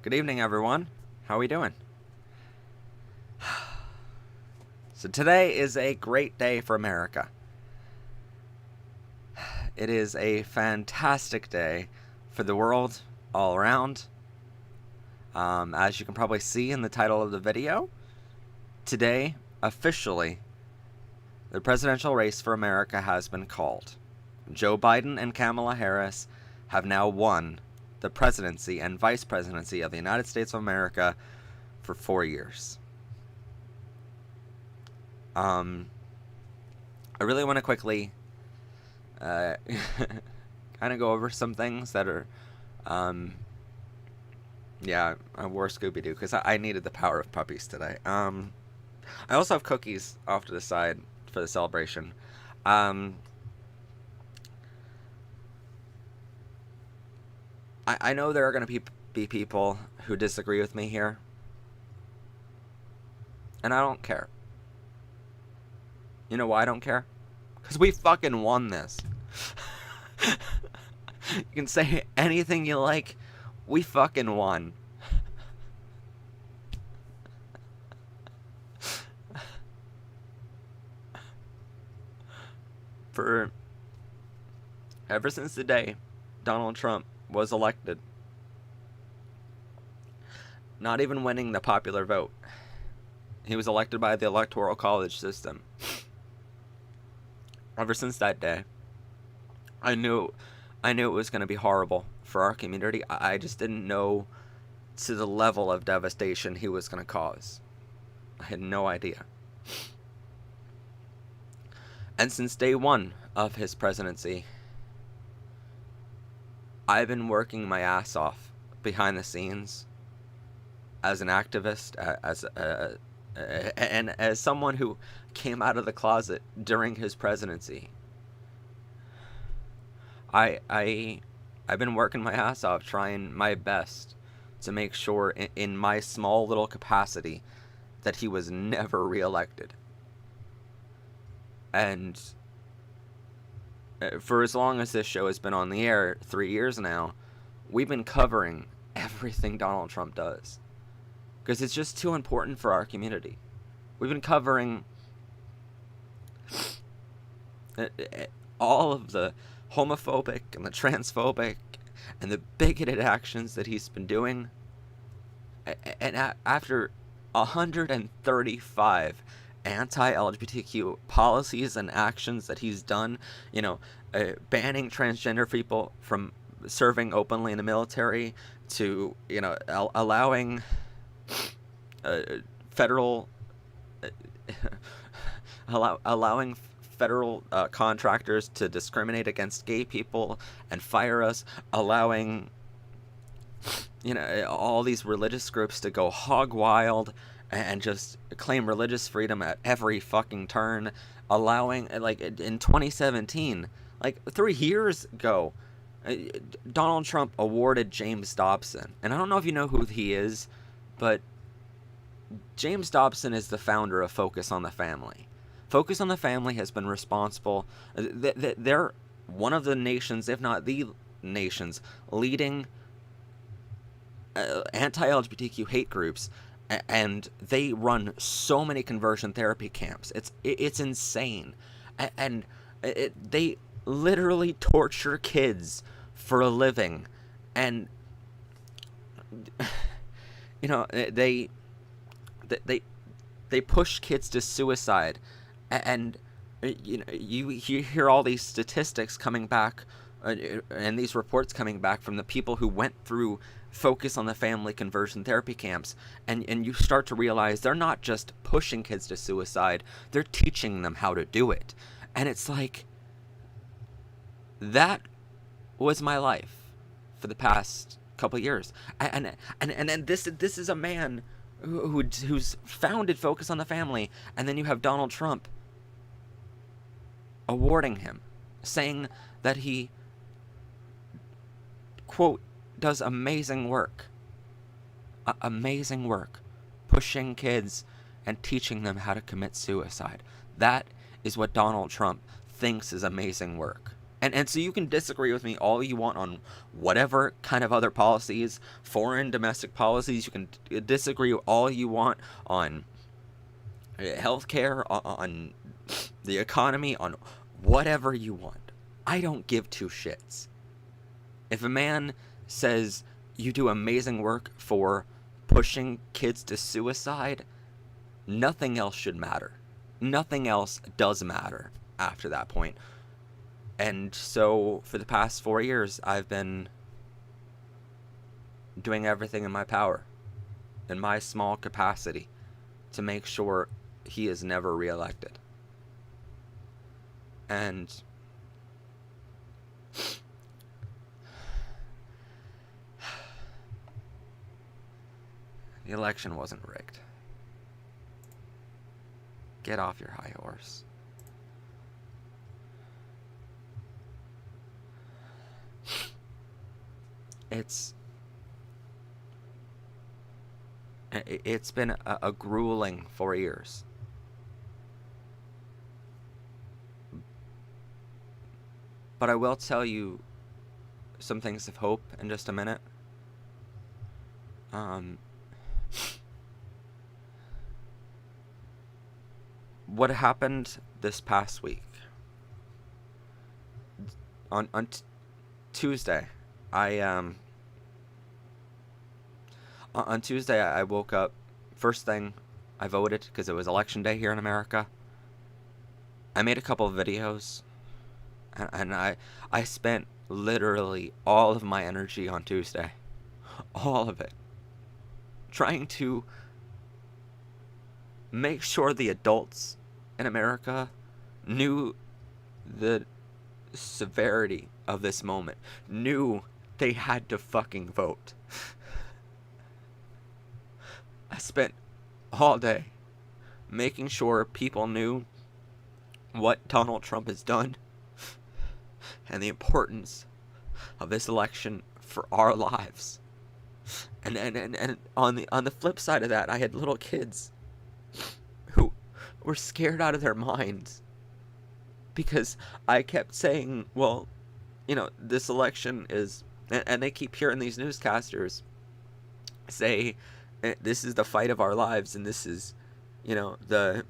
Good evening, everyone. How are we doing? So today is a great day for America. It is a fantastic day for the world all around. As you can probably see in the title of the video, today, officially, the presidential race for America has been called. Joe Biden and Kamala Harris have now won the presidency and vice presidency of the United States of America for 4 years. I really want to quickly kind of go over some things that are, yeah, I wore Scooby-Doo because I needed the power of puppies today. I also have cookies off to the side for the celebration. I know there are going to be people who disagree with me here, and I don't care. You know why I don't care? Because we fucking won this. You can say anything you like, we fucking won. Ever since the day Donald Trump was elected, not even winning the popular vote, he was elected by the electoral college system. Ever since that day, I knew it was going to be horrible for our community. I just didn't know to the level of devastation he was going to cause. I had no idea. And since day one of his presidency, I've been working my ass off behind the scenes as an activist, and as someone who came out of the closet during his presidency. I've been working my ass off, trying my best to make sure in my small little capacity that he was never reelected. And for as long as this show has been on the air, 3 years now, we've been covering everything Donald Trump does. Because it's just too important for our community. We've been covering all of the homophobic and the transphobic and the bigoted actions that he's been doing. And after 135 anti-LGBTQ policies and actions that he's done, banning transgender people from serving openly in the military, to, allowing allowing federal contractors to discriminate against gay people and fire us, allowing all these religious groups to go hog wild and just claim religious freedom at every fucking turn, allowing, like, in 2017, like 3 years ago, Donald Trump awarded James Dobson, and I don't know if you know who he is, but James Dobson is the founder of Focus on the Family. Focus on the Family has been responsible. They're one of the nation's, if not the nation's, leading anti-LGBTQ hate groups, and they run so many conversion therapy camps. It's insane, and they literally torture kids for a living, and they push kids to suicide, and you hear all these statistics coming back, and these reports coming back from the people who went through Focus on the Family conversion therapy camps, and you start to realize they're not just pushing kids to suicide, they're teaching them how to do it. And it's like, that was my life for the past couple of years, and this is a man who's founded Focus on the Family, and then you have Donald Trump awarding him, saying that he, quote, does amazing work, pushing kids and teaching them how to commit suicide. That is what Donald Trump thinks is amazing work. And so you can disagree with me all you want on whatever kind of other policies, foreign, domestic policies. You can disagree all you want on healthcare, on the economy, on whatever you want. I don't give two shits. If a man says you do amazing work for pushing kids to suicide, nothing else should matter. Nothing else does matter after that point. And so for the past 4 years, I've been doing everything in my power, in my small capacity, to make sure he is never reelected. And the election wasn't rigged. Get off your high horse. It's been a grueling 4 years. But I will tell you some things of hope in just a minute. What happened this past week? On Tuesday, on Tuesday I woke up. First thing, I voted because it was election day here in America. I made a couple of videos, and I spent literally all of my energy on Tuesday, all of it, trying to make sure the adults in America knew the severity of this moment, knew they had to fucking vote. I spent all day making sure people knew what Donald Trump has done and the importance of this election for our lives. And on the flip side of that, I had little kids who were scared out of their minds because I kept saying, well, this election is, and they keep hearing these newscasters say, this is the fight of our lives, and this is, the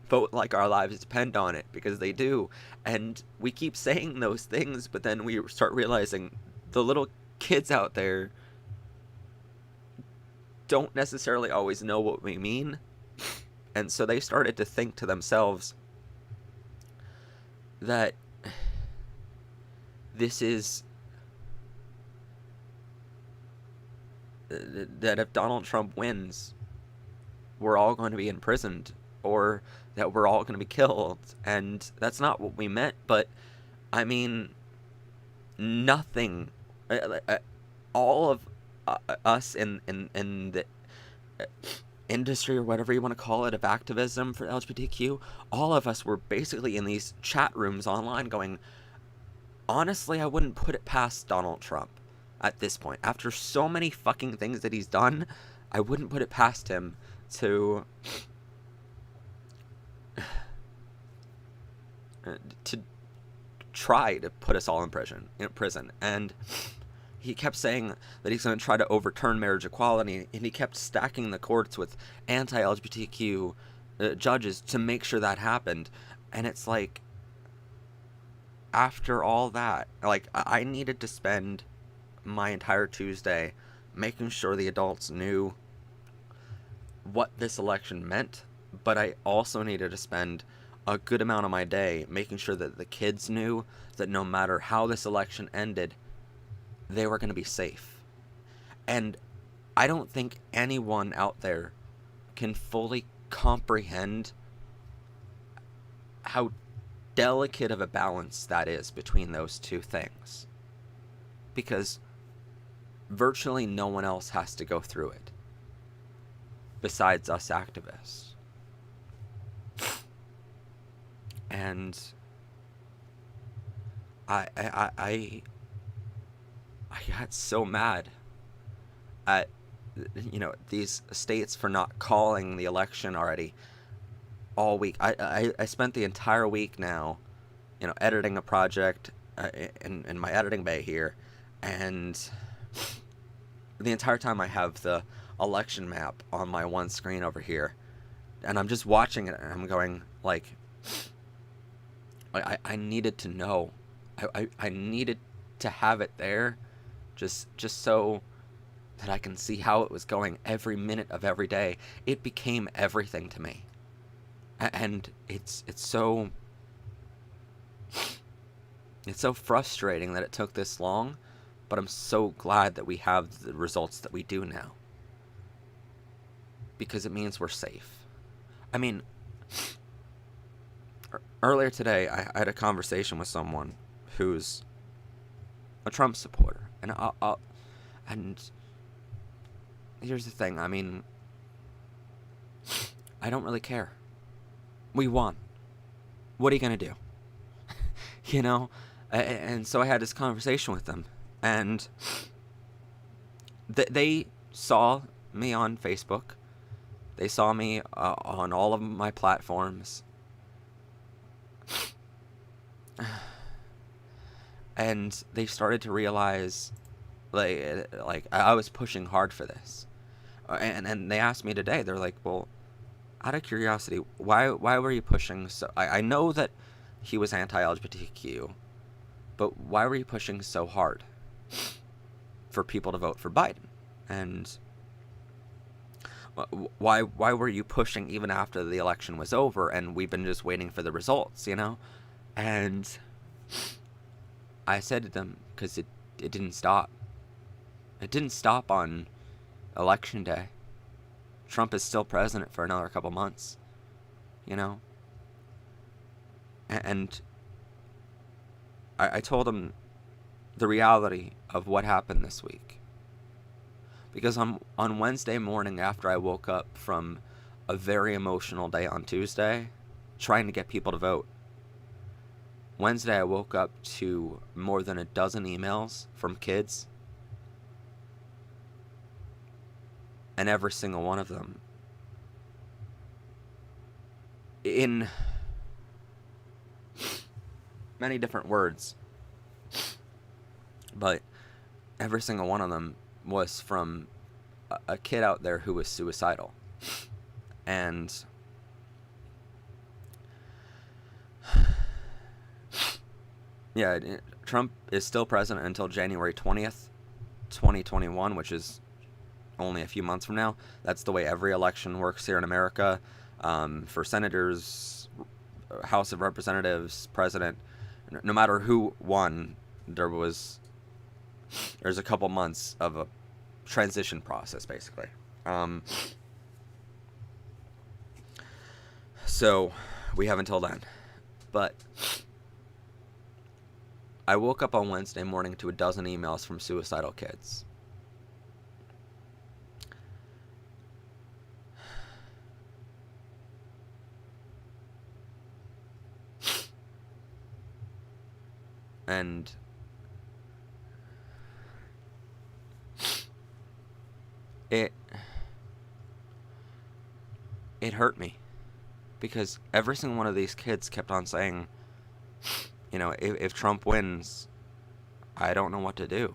vote like our lives depend on it, because they do. And we keep saying those things, but then we start realizing the little kids out there don't necessarily always know what we mean. And so they started to think to themselves that this is, that if Donald Trump wins, we're all going to be imprisoned, or that we're all going to be killed. And that's not what we meant, but I mean, nothing, all of us in the industry, or whatever you want to call it, of activism for LGBTQ, all of us were basically in these chat rooms online going, honestly, I wouldn't put it past Donald Trump at this point. After so many fucking things that he's done, I wouldn't put it past him to try to put us all in prison. And he kept saying that he's going to try to overturn marriage equality, and he kept stacking the courts with anti-LGBTQ judges to make sure that happened. And it's like, after all that, like, I needed to spend my entire Tuesday making sure the adults knew what this election meant, but I also needed to spend a good amount of my day making sure that the kids knew that no matter how this election ended, they were going to be safe. And I don't think anyone out there can fully comprehend how delicate of a balance that is between those two things, because virtually no one else has to go through it besides us activists. And I got so mad at these states for not calling the election already. all week. I spent the entire week now, editing a project in my editing bay here, and the entire time I have the election map on my one screen over here, and I'm just watching it, and I'm going, like, I needed to know. I needed to have it there, just so that I can see how it was going every minute of every day. It became everything to me. And it's so frustrating that it took this long, but I'm so glad that we have the results that we do now, because it means we're safe. I mean, earlier today I had a conversation with someone who's a Trump supporter, and here's the thing. I mean, I don't really care. We won. What are you gonna do? you know? And so I had this conversation with them, and they saw me on Facebook. They saw me on all of my platforms. And they started to realize, like I was pushing hard for this. And they asked me today, they're like, well, out of curiosity, why were you pushing so... I know that he was anti-LGBTQ, but why were you pushing so hard for people to vote for Biden? And why were you pushing even after the election was over and we've been just waiting for the results, And I said to them, because it didn't stop. It didn't stop on Election Day. Trump is still president for another couple months, And I told him the reality of what happened this week. Because on Wednesday morning, after I woke up from a very emotional day on Tuesday, trying to get people to vote, Wednesday I woke up to more than a dozen emails from kids, and every single one of them, in many different words, but every single one of them was from a kid out there who was suicidal. And yeah, Trump is still president until January 20th, 2021, which is only a few months from now. That's the way every election works here in America. For senators, House of Representatives, president, no matter who won, there's a couple months of a transition process, basically. So we have until then. But I woke up on Wednesday morning to a dozen emails from suicidal kids. And it hurt me, because every single one of these kids kept on saying, if Trump wins, I don't know what to do.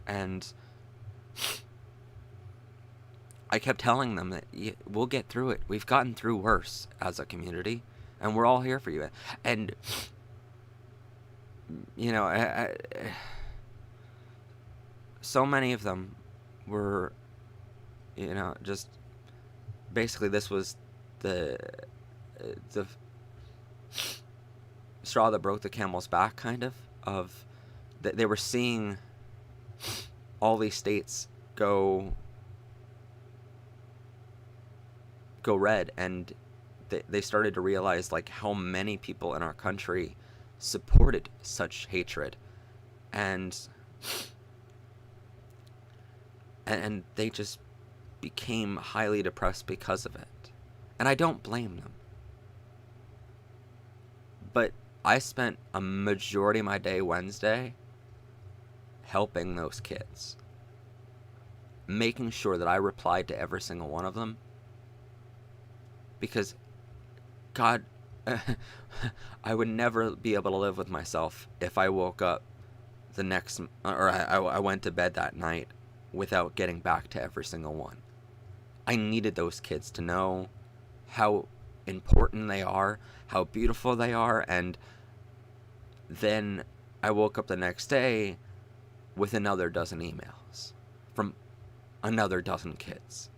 And I kept telling them that we'll get through it. We've gotten through worse as a community, and we're all here for you. And so many of them were, just basically this was the straw that broke the camel's back, kind of they were seeing all these states go red, and they started to realize, like, how many people in our country supported such hatred, and they just became highly depressed because of it. And I don't blame them. But I spent a majority of my day Wednesday helping those kids, making sure that I replied to every single one of them, because God, I would never be able to live with myself if I woke up the next, or I went to bed that night without getting back to every single one. I needed those kids to know how important they are, how beautiful they are, and then I woke up the next day with another dozen emails from another dozen kids.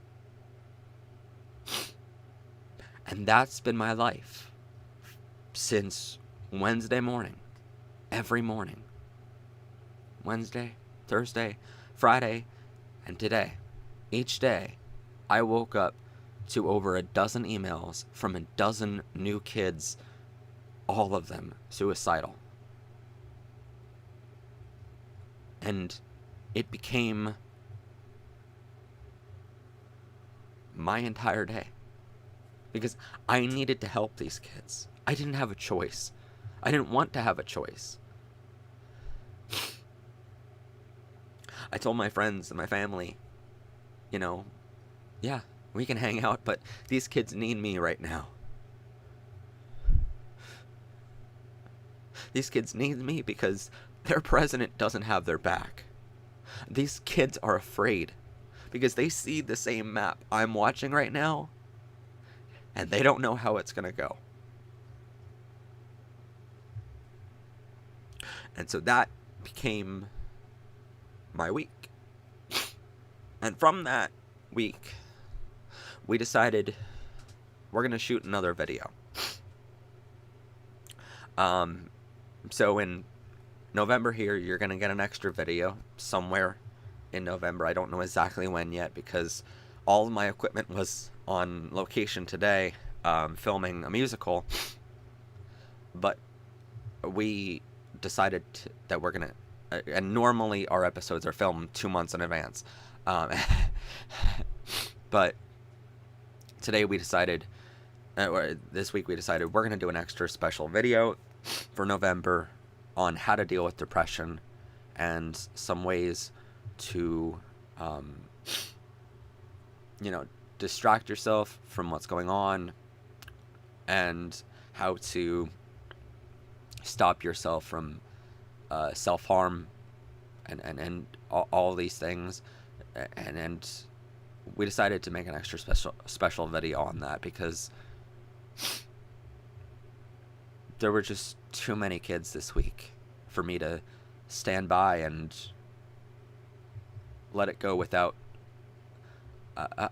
And that's been my life since Wednesday morning. Every morning. Wednesday, Thursday, Friday, and today. Each day, I woke up to over a dozen emails from a dozen new kids, all of them suicidal. And it became my entire day. Because I needed to help these kids. I didn't have a choice. I didn't want to have a choice. I told my friends and my family, yeah, we can hang out, but these kids need me right now. These kids need me because their president doesn't have their back. These kids are afraid because they see the same map I'm watching right now, and they don't know how it's going to go. And so that became my week. And from that week, we decided we're going to shoot another video. So in November here, you're going to get an extra video somewhere in November. I don't know exactly when yet because all of my equipment was on location today, filming a musical. But we decided that we're going to, and normally our episodes are filmed 2 months in advance. But today we decided, or this week we decided we're going to do an extra special video for November on how to deal with depression and some ways to, distract yourself from what's going on and how to stop yourself from self-harm and all these things. And we decided to make an extra special video on that because there were just too many kids this week for me to stand by and let it go without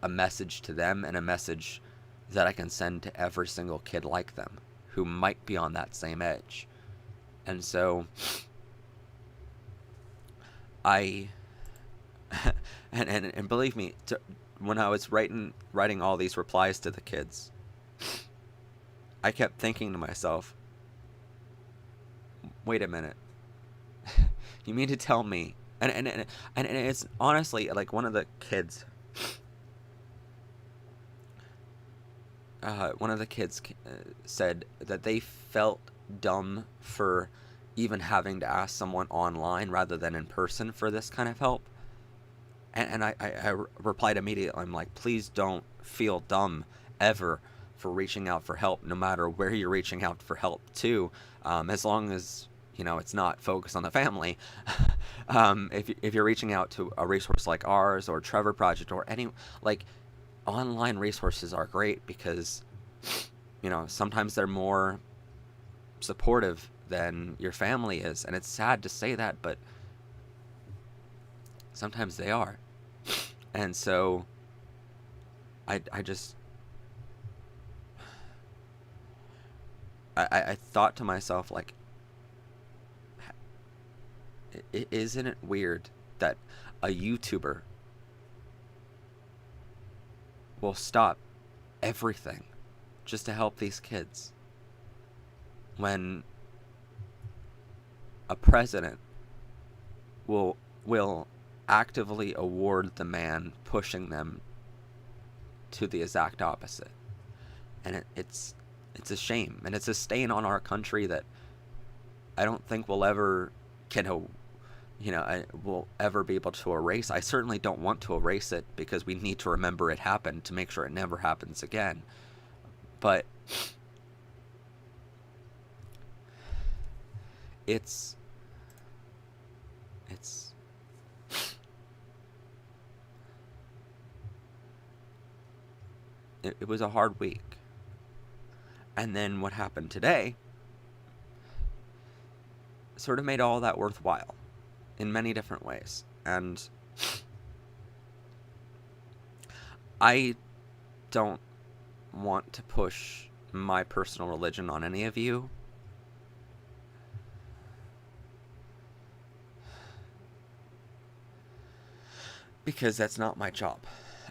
a message to them and a message that I can send to every single kid like them who might be on that same edge. And so I and believe me, when I was writing all these replies to the kids, I kept thinking to myself, wait a minute. You mean to tell me? And it's honestly like one of the kids said that they felt dumb for even having to ask someone online rather than in person for this kind of help. And I replied immediately. I'm like, please don't feel dumb ever for reaching out for help, no matter where you're reaching out for help to, as long as it's not focused on the family. If you're reaching out to a resource like ours or Trevor Project or any online resources are great because sometimes they're more supportive than your family is, and it's sad to say that, but sometimes they are. And so I thought to myself, like, isn't it weird that a YouTuber will stop everything just to help these kids when a president will actively award the man pushing them to the exact opposite? And it's a shame, and it's a stain on our country that I don't think we'll ever will ever be able to erase. I certainly don't want to erase it because we need to remember it happened to make sure it never happens again. But it's it's it was a hard week. And then what happened today sort of made all that worthwhile in many different ways. And I don't want to push my personal religion on any of you. Because that's not my job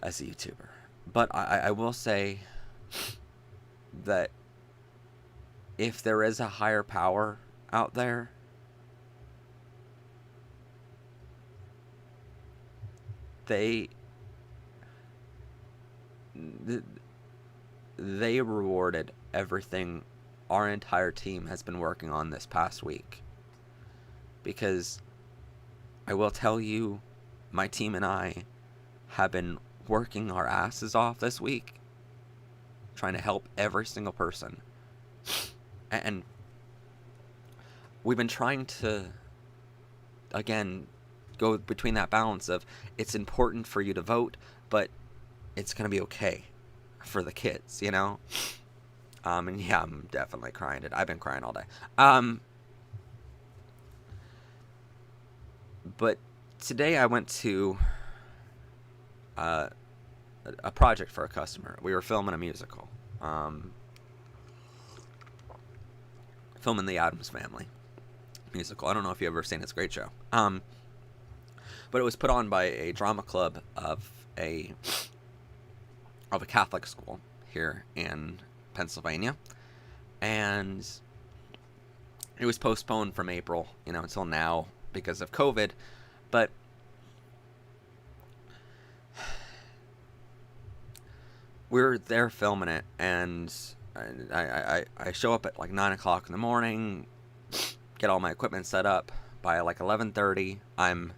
as a YouTuber. But I will say that if there is a higher power out there, they rewarded everything our entire team has been working on this past week. Because I will tell you, my team and I have been working our asses off this week, trying to help every single person. And we've been trying to, again, go between that balance of it's important for you to vote, but it's going to be okay for the kids, you know? And yeah, I'm definitely crying. I've been crying all day. But today I went to a project for a customer. We were filming a musical. Filming the Addams Family musical. I don't know if you've ever seen it. It's a great show. But it was put on by a drama club of a Catholic school here in Pennsylvania. And it was postponed from April, until now because of COVID. But we were there filming it, and I show up at like 9 o'clock in the morning, get all my equipment set up. By like 11:30, I'm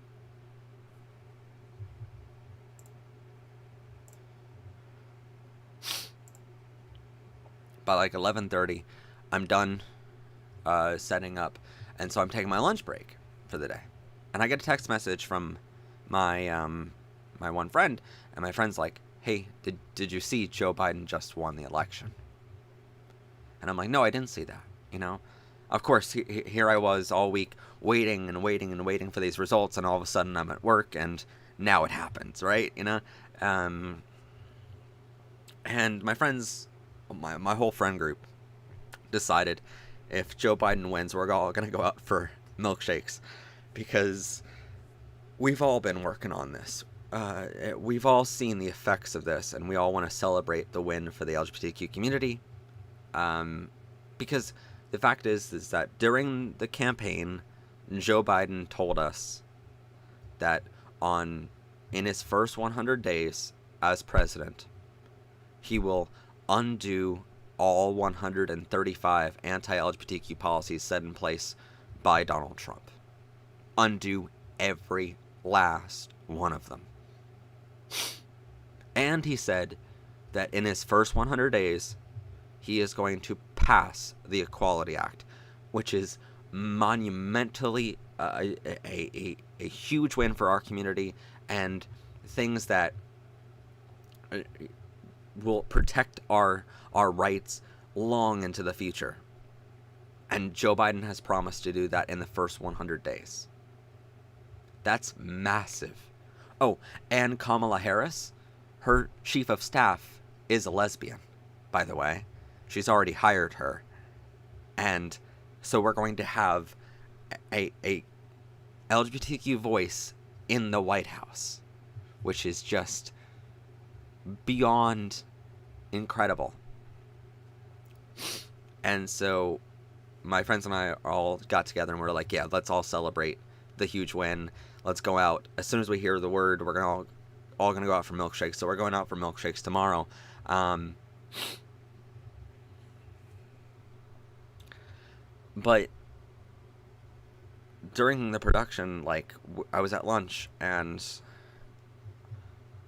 done setting up, and so I'm taking my lunch break for the day. And I get a text message from my my one friend, and my friend's like, "Hey, did you see Joe Biden just won the election?" And I'm like, "No, I didn't see that." Of course, here I was all week waiting and waiting and waiting for these results, and all of a sudden I'm at work, and now it happens, right? And my friends, my whole friend group decided if Joe Biden wins, we're all going to go out for milkshakes, because we've all been working on this. We've all seen the effects of this, and we all want to celebrate the win for the LGBTQ community. Because the fact is that during the campaign, Joe Biden told us that in his first 100 days as president, he will undo all 135 anti-LGBTQ policies set in place by Donald Trump. Undo every last one of them. And he said that in his first 100 days, he is going to pass the Equality Act, which is monumentally a huge win for our community, and things that will protect our rights long into the future. And Joe Biden has promised to do that in the first 100 days. That's massive. Oh, and Kamala Harris, her chief of staff is a lesbian, by the way. She's already hired her. And so we're going to have a LGBTQ voice in the White House, which is just beyond incredible. And so my friends and I all got together and we're like, yeah, let's all celebrate the huge win. Let's go out. As soon as we hear the word, we're all going to go out for milkshakes. So we're going out for milkshakes tomorrow. But during the production, I was at lunch and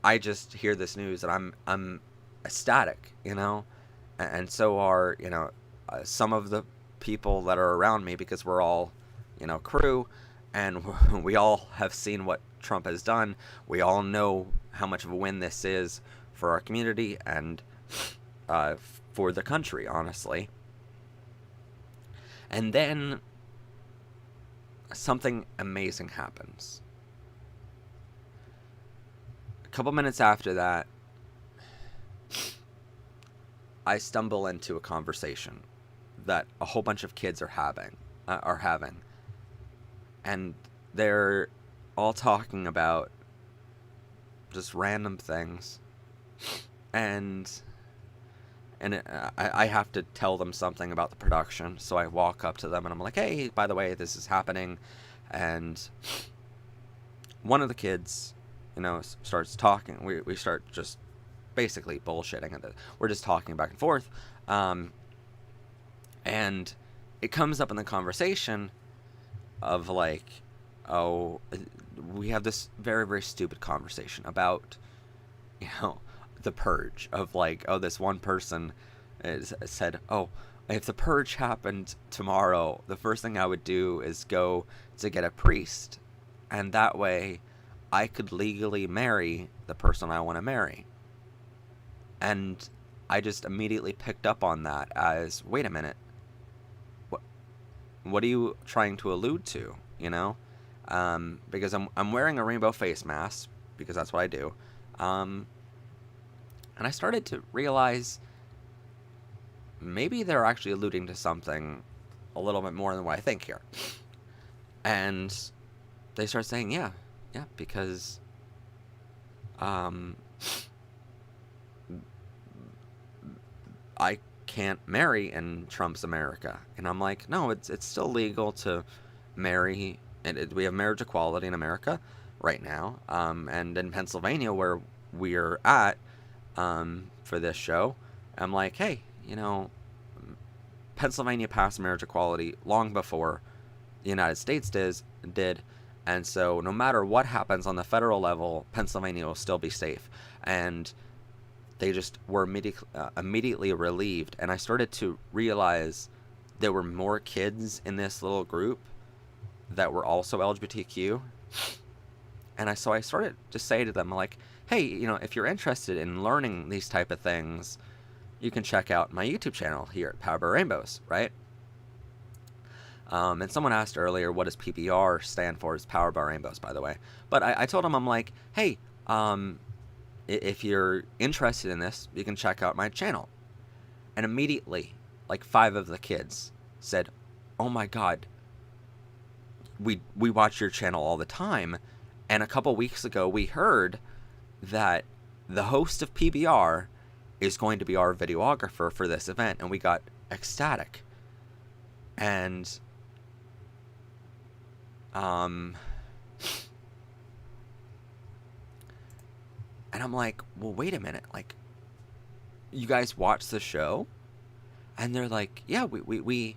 I just hear this news and I'm ecstatic, and so are, some of the people that are around me, because we're all crew, and we all have seen what Trump has done. We all know how much of a win this is for our community and for the country, honestly. And then something amazing happens. A couple minutes after that, I stumble into a conversation that a whole bunch of kids are having, and they're all talking about just random things, and I have to tell them something about the production. So I walk up to them and I'm like, hey, by the way, this is happening. And one of the kids, starts talking. We start just basically bullshitting. We're just talking back and forth. And it comes up in the conversation of like, oh, we have this very, very stupid conversation about, the purge of like, oh, this one person said, oh, if the purge happened tomorrow, the first thing I would do is go to get a priest, and that way I could legally marry the person I want to marry. And I just immediately picked up on that as, wait a minute, what are you trying to allude to? Because I'm wearing a rainbow face mask because that's what I do. And I started to realize maybe they're actually alluding to something a little bit more than what I think here. And they start saying, yeah, because I can't marry in Trump's America. And I'm like, no, it's still legal to marry, and we have marriage equality in America right now. And in Pennsylvania, where we're at, for this show, I'm like, hey, Pennsylvania passed marriage equality long before the United States did, and so no matter what happens on the federal level, Pennsylvania will still be safe. And they just were immediately relieved, and I started to realize there were more kids in this little group that were also LGBTQ, and so I started to say to them, like, hey, if you're interested in learning these type of things, you can check out my YouTube channel here at Power by Rainbows, right? And someone asked earlier, what does PBR stand for? It's Power by Rainbows, by the way. But I told them, I'm like, hey, if you're interested in this, you can check out my channel. And immediately, like 5 of the kids said, oh my God, we watch your channel all the time. And a couple weeks ago, we heard that the host of PBR is going to be our videographer for this event, and we got ecstatic. And I'm like, well, wait a minute, like, you guys watch the show? And they're like, yeah, we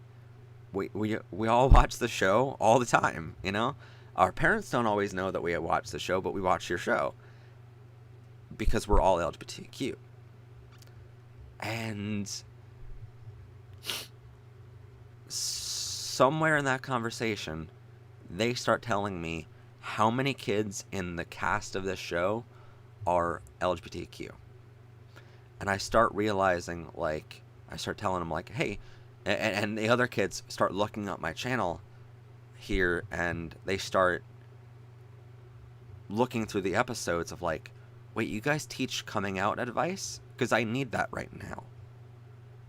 all watch the show all the time, Our parents don't always know that we watch the show, but we watch your show because we're all LGBTQ. And somewhere in that conversation, they start telling me how many kids in the cast of this show are LGBTQ. And I start realizing, like, I start telling them, like, hey, and the other kids start looking up my channel here, and they start looking through the episodes of like, wait, you guys teach coming out advice? Because I need that right now.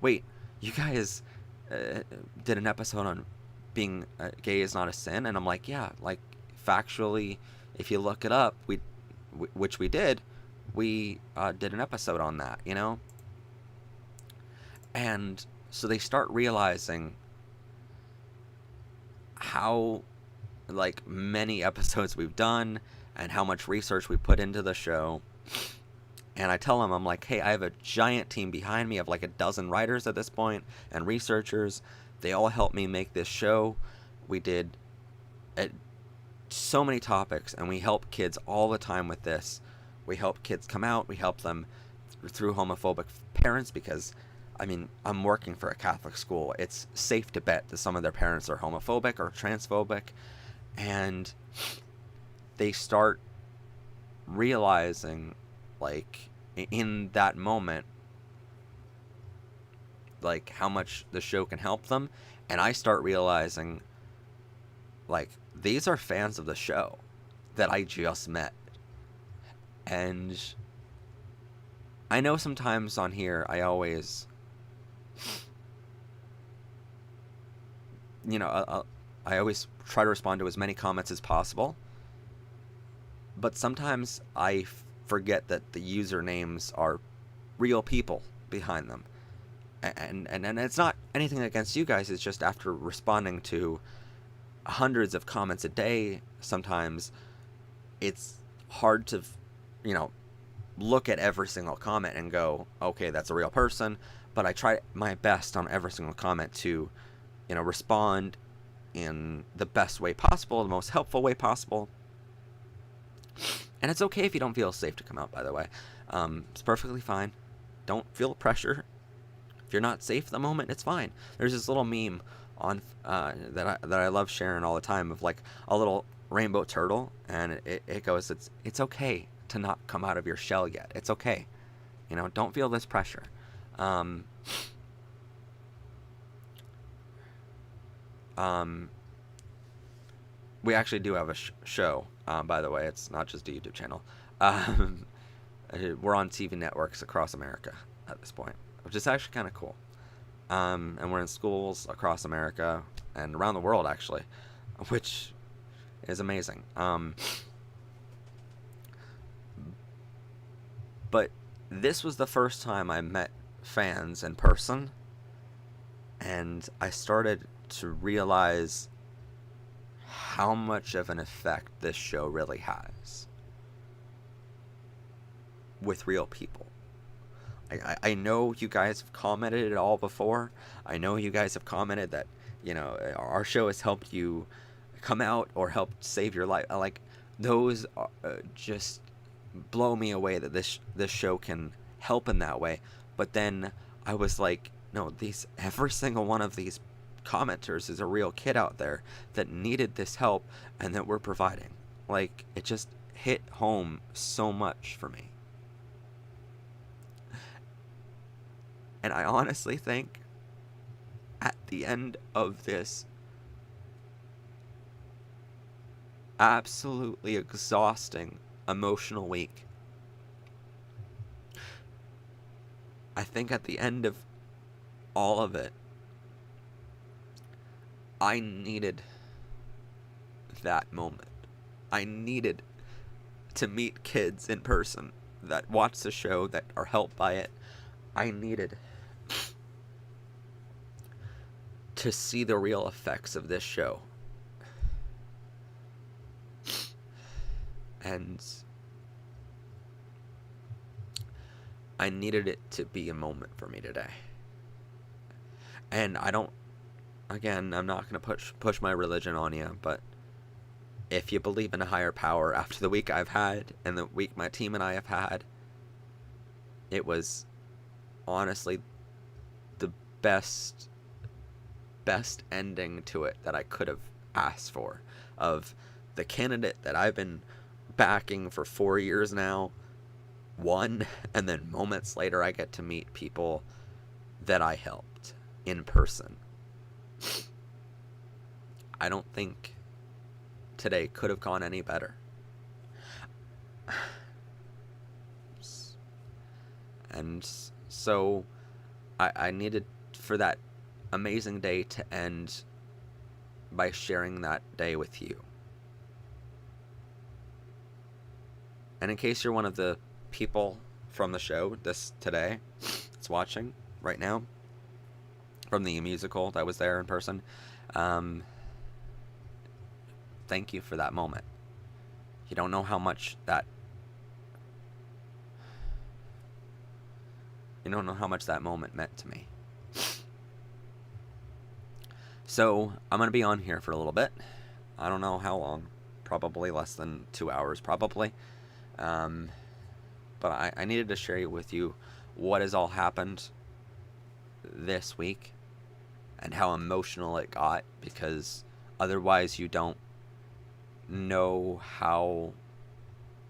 Wait, you guys did an episode on being gay is not a sin? And I'm like, yeah, like, factually, if you look it up, which we did, we did an episode on that, And so they start realizing how, like, many episodes we've done and how much research we put into the show. And I tell them, I'm like, hey, I have a giant team behind me of like a dozen writers at this point and researchers. They all helped me make this show. We did so many topics, and we help kids all the time with this. We help kids come out. We help them through homophobic parents, because I mean, I'm working for a Catholic school. It's safe to bet that some of their parents are homophobic or transphobic, and they start realizing, like, in that moment, like, how much the show can help them. And I start realizing, like, these are fans of the show that I just met. And I know sometimes on here I always, you know, I always try to respond to as many comments as possible, but sometimes I forget that the usernames are real people behind them. And it's not anything against you guys, it's just after responding to hundreds of comments a day, sometimes it's hard to, you know, look at every single comment and go, okay, that's a real person. But I try my best on every single comment to, you know, respond in the best way possible, the most helpful way possible. And it's okay if you don't feel safe to come out, by the way. It's perfectly fine. Don't feel pressure. If you're not safe at the moment, it's fine. There's this little meme on that I love sharing all the time of, like, a little rainbow turtle, and it goes, it's okay to not come out of your shell yet. It's okay. You know, don't feel this pressure. Um, um, we actually do have a show, by the way. It's not just a YouTube channel. Um, we're on TV networks across America at this point, which is actually kind of cool. And we're in schools across America and around the world, actually, which is amazing. But this was the first time I met fans in person, and I started to realize how much of an effect this show really has with real people. I know you guys have commented it all before. I know you guys have commented that, you know, our show has helped you come out or helped save your life. Like, those just blow me away that this show can help in that way. But then I was like, no, every single one of these commenters is a real kid out there that needed this help and that we're providing. Like, it just hit home so much for me. And I honestly think at the end of this absolutely exhausting emotional week, I think at the end of all of it, I needed that moment. I needed to meet kids in person that watch the show, that are helped by it. I needed to see the real effects of this show. And I needed it to be a moment for me today. And I'm not going to push my religion on you, but if you believe in a higher power, after the week I've had and the week my team and I have had, it was honestly the best ending to it that I could have asked for, of the candidate that I've been backing for 4 years now won, and then moments later I get to meet people that I helped in person. I don't think today could have gone any better. And so I needed for that amazing day to end by sharing that day with you. And in case you're one of the people from the show today that's watching right now, from the musical that was there in person, thank you for that moment. You don't know how much that moment meant to me. So I'm going to be on here for a little bit. I don't know how long. Probably less than 2 hours, probably. But I needed to share with you what has all happened this week and how emotional it got, because otherwise you don't know how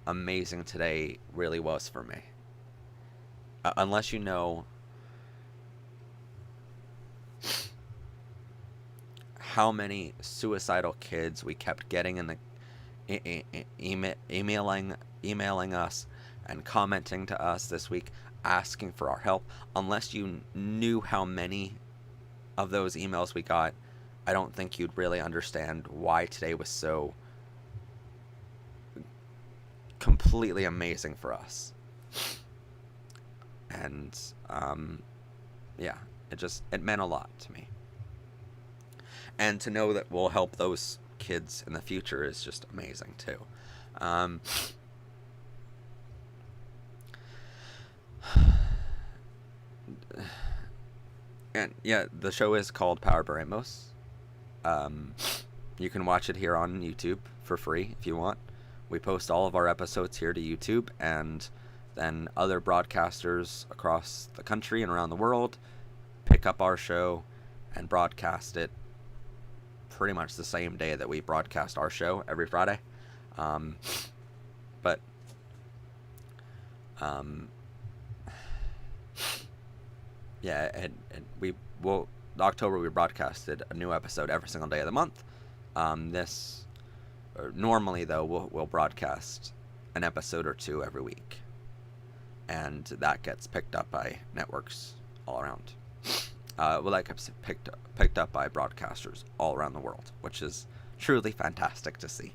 amazing today really was for me. Unless you know how many suicidal kids we kept getting in the emailing us and commenting to us this week asking for our help. Unless you knew how many of those emails we got, I don't think you'd really understand why today was so completely amazing for us. And yeah, it meant a lot to me. And to know that we'll help those kids in the future is just amazing too. And yeah, the show is called Powered by Rainbows. You can watch it here on YouTube for free if you want. We post all of our episodes here to YouTube, and then other broadcasters across the country and around the world pick up our show and broadcast it pretty much the same day that we broadcast our show every Friday. But yeah, and October we broadcasted a new episode every single day of the month. Normally though we'll broadcast an episode or two every week, and that gets picked up by networks all around. That gets picked up by broadcasters all around the world, which is truly fantastic to see.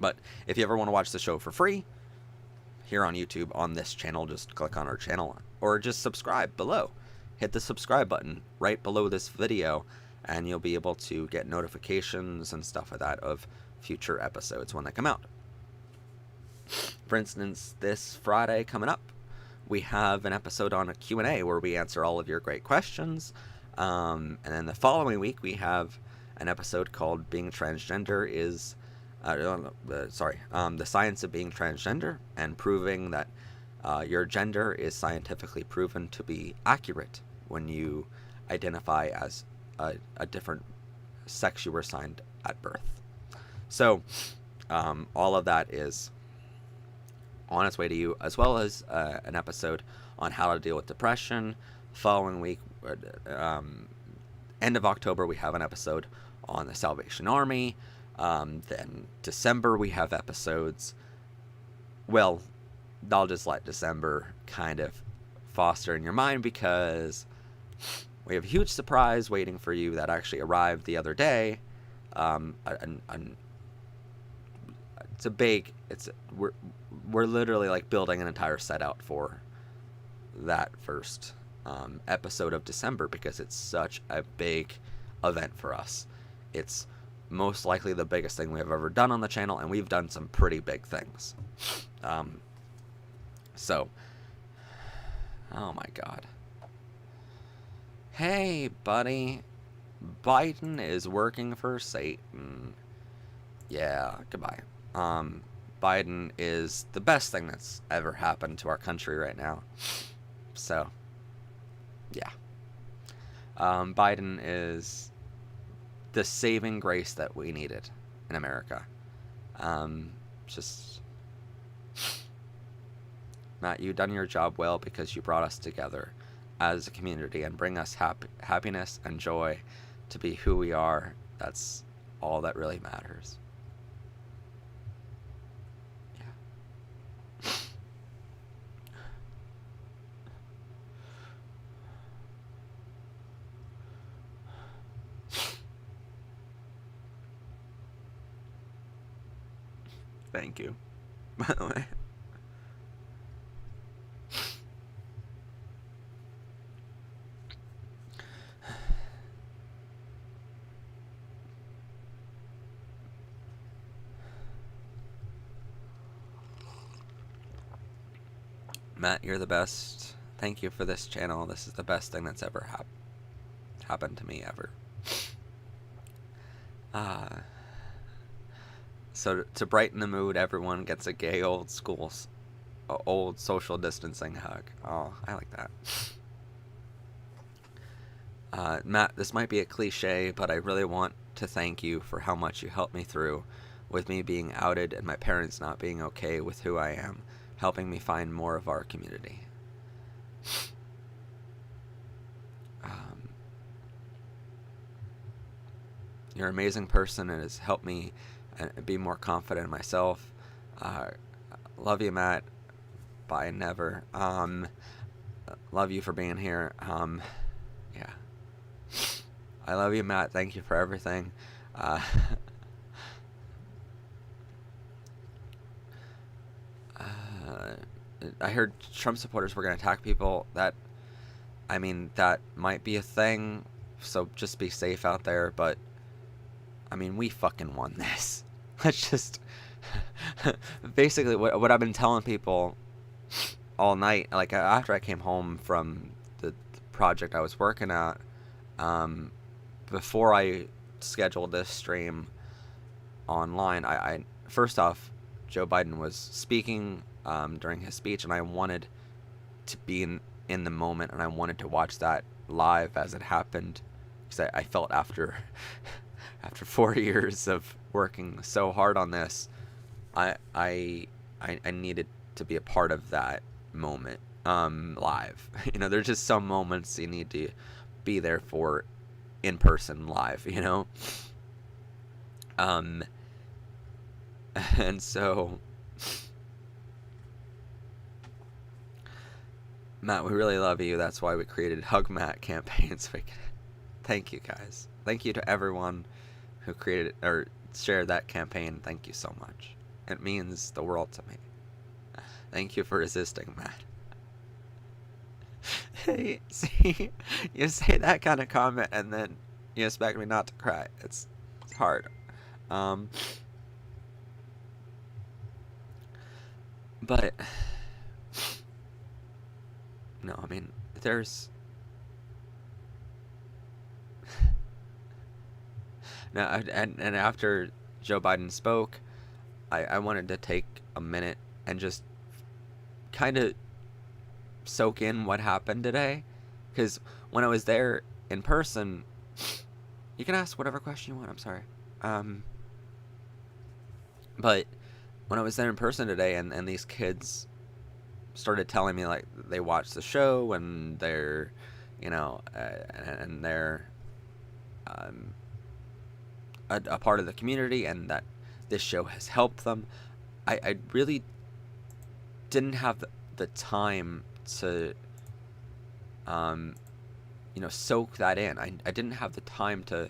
But if you ever want to watch the show for free here on YouTube on this channel, just click on our channel or just subscribe below. Hit the subscribe button right below this video, and you'll be able to get notifications and stuff like that of future episodes when they come out. For instance, this Friday coming up, we have an episode on a Q&A where we answer all of your great questions. And then the following week, we have an episode called Being Transgender is... the Science of Being Transgender, and proving that your gender is scientifically proven to be accurate when you identify as a different sex you were assigned at birth. So all of that is on its way to you, as well as an episode on how to deal with depression. Following week, end of October, we have an episode on the Salvation Army. Then December, we have episodes. Well, I'll just let December kind of foster in your mind, because we have a huge surprise waiting for you that actually arrived the other day. We're literally like building an entire set out for that first episode of December, because it's such a big event for us. It's most likely the biggest thing we have ever done on the channel, and we've done some pretty big things. So, oh my god. Hey, buddy. Biden is working for Satan. Yeah, goodbye. Biden is the best thing that's ever happened to our country right now. So, yeah. Biden is the saving grace that we needed in America. Matt, you've done your job well, because you brought us together as a community and bring us happiness and joy to be who we are. That's all that really matters. Yeah. Thank you, by the way. Matt, you're the best. Thank you for this channel. This is the best thing that's ever happened to me ever. So to brighten the mood, everyone gets a gay old social distancing hug. Oh, I like that. Matt, this might be a cliche, but I really want to thank you for how much you helped me through with me being outed and my parents not being okay with who I am, helping me find more of our community. Um, you're an amazing person and has helped me be more confident in myself. Love you, Matt. Bye, never. Love you for being here. Yeah. I love you, Matt. Thank you for everything. Uh, I heard Trump supporters were going to attack people. That might be a thing. So just be safe out there. But we fucking won this. Let's just basically what I've been telling people all night. Like after I came home from the project I was working at, before I scheduled this stream online, I first off, Joe Biden was speaking during his speech, and I wanted to be in the moment, and I wanted to watch that live as it happened, because I felt after 4 years of working so hard on this, I needed to be a part of that moment live. There's just some moments you need to be there for in person live, and so Matt, we really love you. That's why we created Hug Matt campaigns. Thank you, guys. Thank you to everyone who created or shared that campaign. Thank you so much. It means the world to me. Thank you for resisting, Matt. Hey, see, you say that kind of comment and then you expect me not to cry. It's hard. But no, there's no, and after Joe Biden spoke, I wanted to take a minute and just kind of soak in what happened today, because when I was there in person, you can ask whatever question you want. I'm sorry. But when I was there in person today, and these kids started telling me like they watched the show and they're, and they're a part of the community, and that this show has helped them, I really didn't have the time to soak that in. I didn't have the time to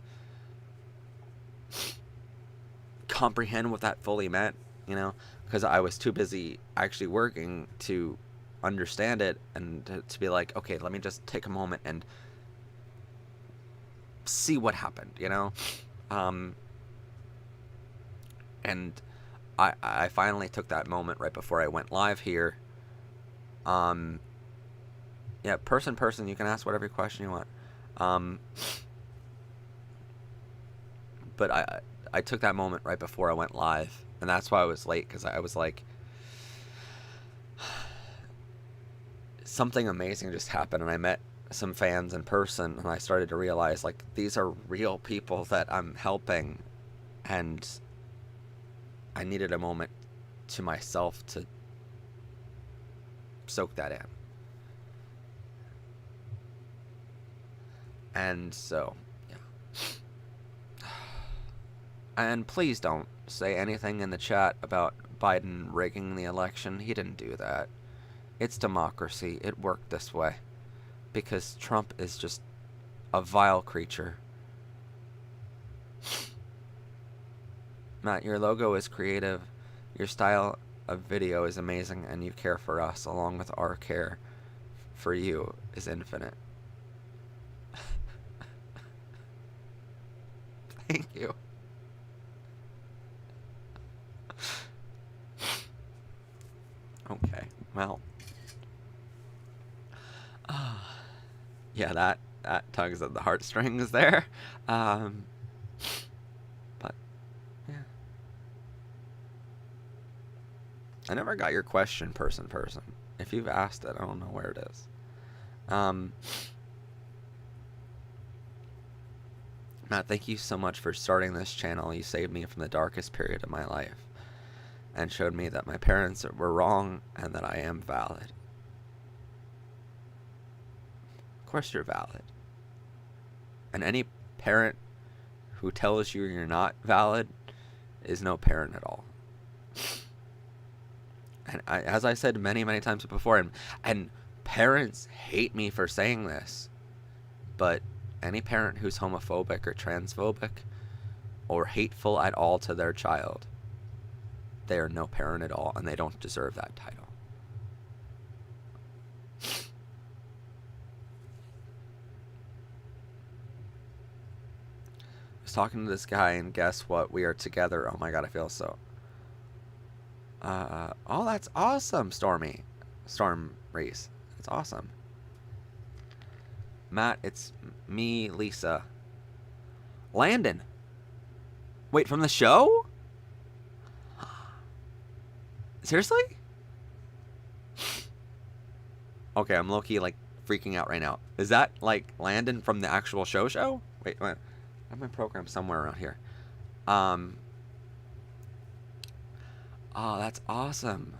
comprehend what that fully meant, because I was too busy actually working to understand it, and to be like, okay, let me just take a moment and see what happened, and I finally took that moment right before I went live here. Yeah, person, you can ask whatever question you want. But I took that moment right before I went live, and that's why I was late, because I was like, something amazing just happened, and I met some fans in person, and I started to realize, like, these are real people that I'm helping, and I needed a moment to myself to soak that in. And so, yeah. And please don't say anything in the chat about Biden rigging the election. He didn't do that. It's democracy. It worked this way. Because Trump is just a vile creature. Matt, your logo is creative. Your style of video is amazing, and you care for us, along with our care for you is infinite. Thank you. Okay, well. Yeah, that tugs at the heartstrings there. But, yeah. I never got your question, person. If you've asked it, I don't know where it is. Matt, thank you so much for starting this channel. You saved me from the darkest period of my life and showed me that my parents were wrong and that I am valid. Of course you're valid. And any parent who tells you you're not valid is no parent at all. And as I said many, many times before, and parents hate me for saying this, but any parent who's homophobic or transphobic or hateful at all to their child, they are no parent at all, and they don't deserve that title. I was talking to this guy, and guess what? We are together. Oh my god, I feel so... oh, that's awesome, Storm Reese. That's awesome. Matt, it's me, Lisa. Landon. Wait, from the show? Seriously? Okay, I'm low-key, like, freaking out right now. Is that, like, Landon from the actual show? Wait. I have my program somewhere around here. Oh, that's awesome.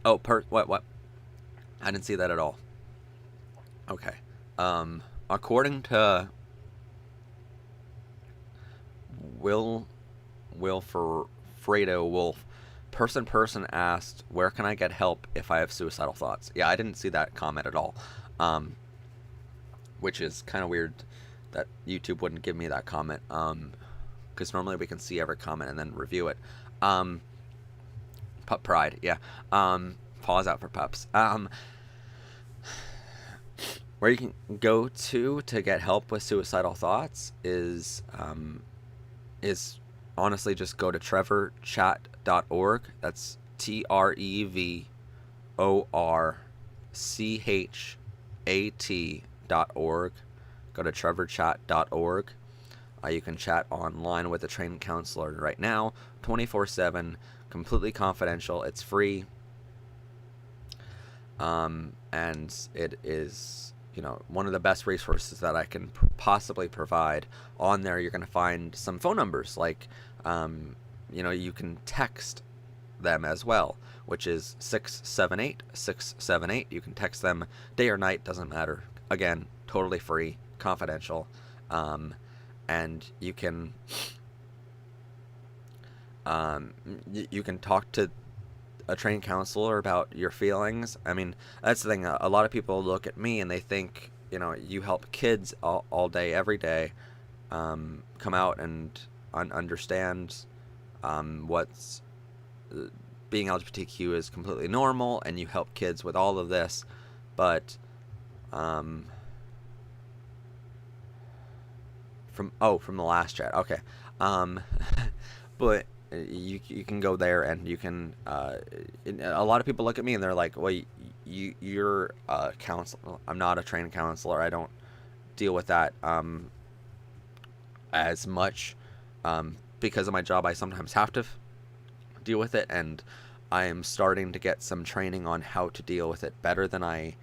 Oh, what? I didn't see that at all. Okay. According to Fredo Wolf, person asked, where can I get help if I have suicidal thoughts? Yeah, I didn't see that comment at all. Which is kind of weird that YouTube wouldn't give me that comment. Because normally we can see every comment and then review it. Pup pride, yeah. Pause out for pups. Where you can go to get help with suicidal thoughts is honestly just go to trevorchat.org. That's TrevorChat.org. Go to trevorchat.org. You can chat online with a trained counselor right now, 24/7, completely confidential. It's free. And it is, one of the best resources that I can possibly provide. On there, you're going to find some phone numbers, like, you can text them as well, which is 678-678. You can text them day or night, doesn't matter. Again, totally free, confidential. And you can talk to a trained counselor about your feelings. I mean, that's the thing. A lot of people look at me and they think, you help kids all day, every day, come out and understand what's being LGBTQ is completely normal, and you help kids with all of this. But from the last chat, okay. But you can go there and you can a lot of people look at me and they're like, well, you're a counselor. I'm not a trained counselor. I don't deal with that as much because of my job. I sometimes have to deal with it, and I am starting to get some training on how to deal with it better than I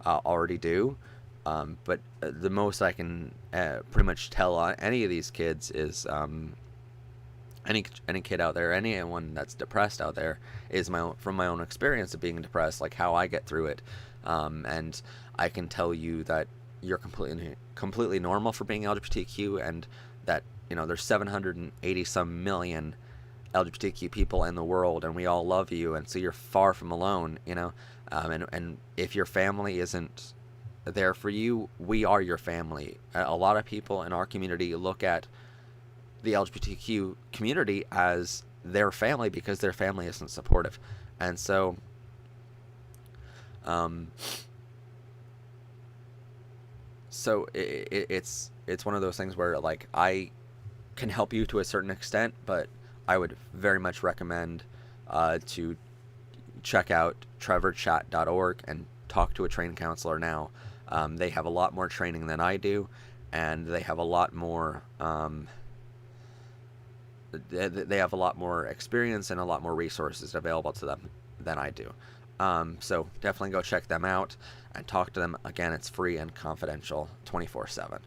already do. But the most I can pretty much tell on any of these kids is any kid out there, anyone that's depressed out there, is from my own experience of being depressed, like how I get through it. And I can tell you that you're completely normal for being LGBTQ, and that there's 780 some million LGBTQ people in the world, and we all love you, and so you're far from alone. And if your family isn't there for you, we are your family. A lot of people in our community look at the LGBTQ community as their family because their family isn't supportive. And so it's one of those things where, like, I can help you to a certain extent, but I would very much recommend to check out trevorchat.org and talk to a trained counselor now. They have a lot more training than I do, and they have a lot more they have a lot more experience and a lot more resources available to them than I do. So definitely go check them out and talk to them. Again, it's free and confidential 24/7.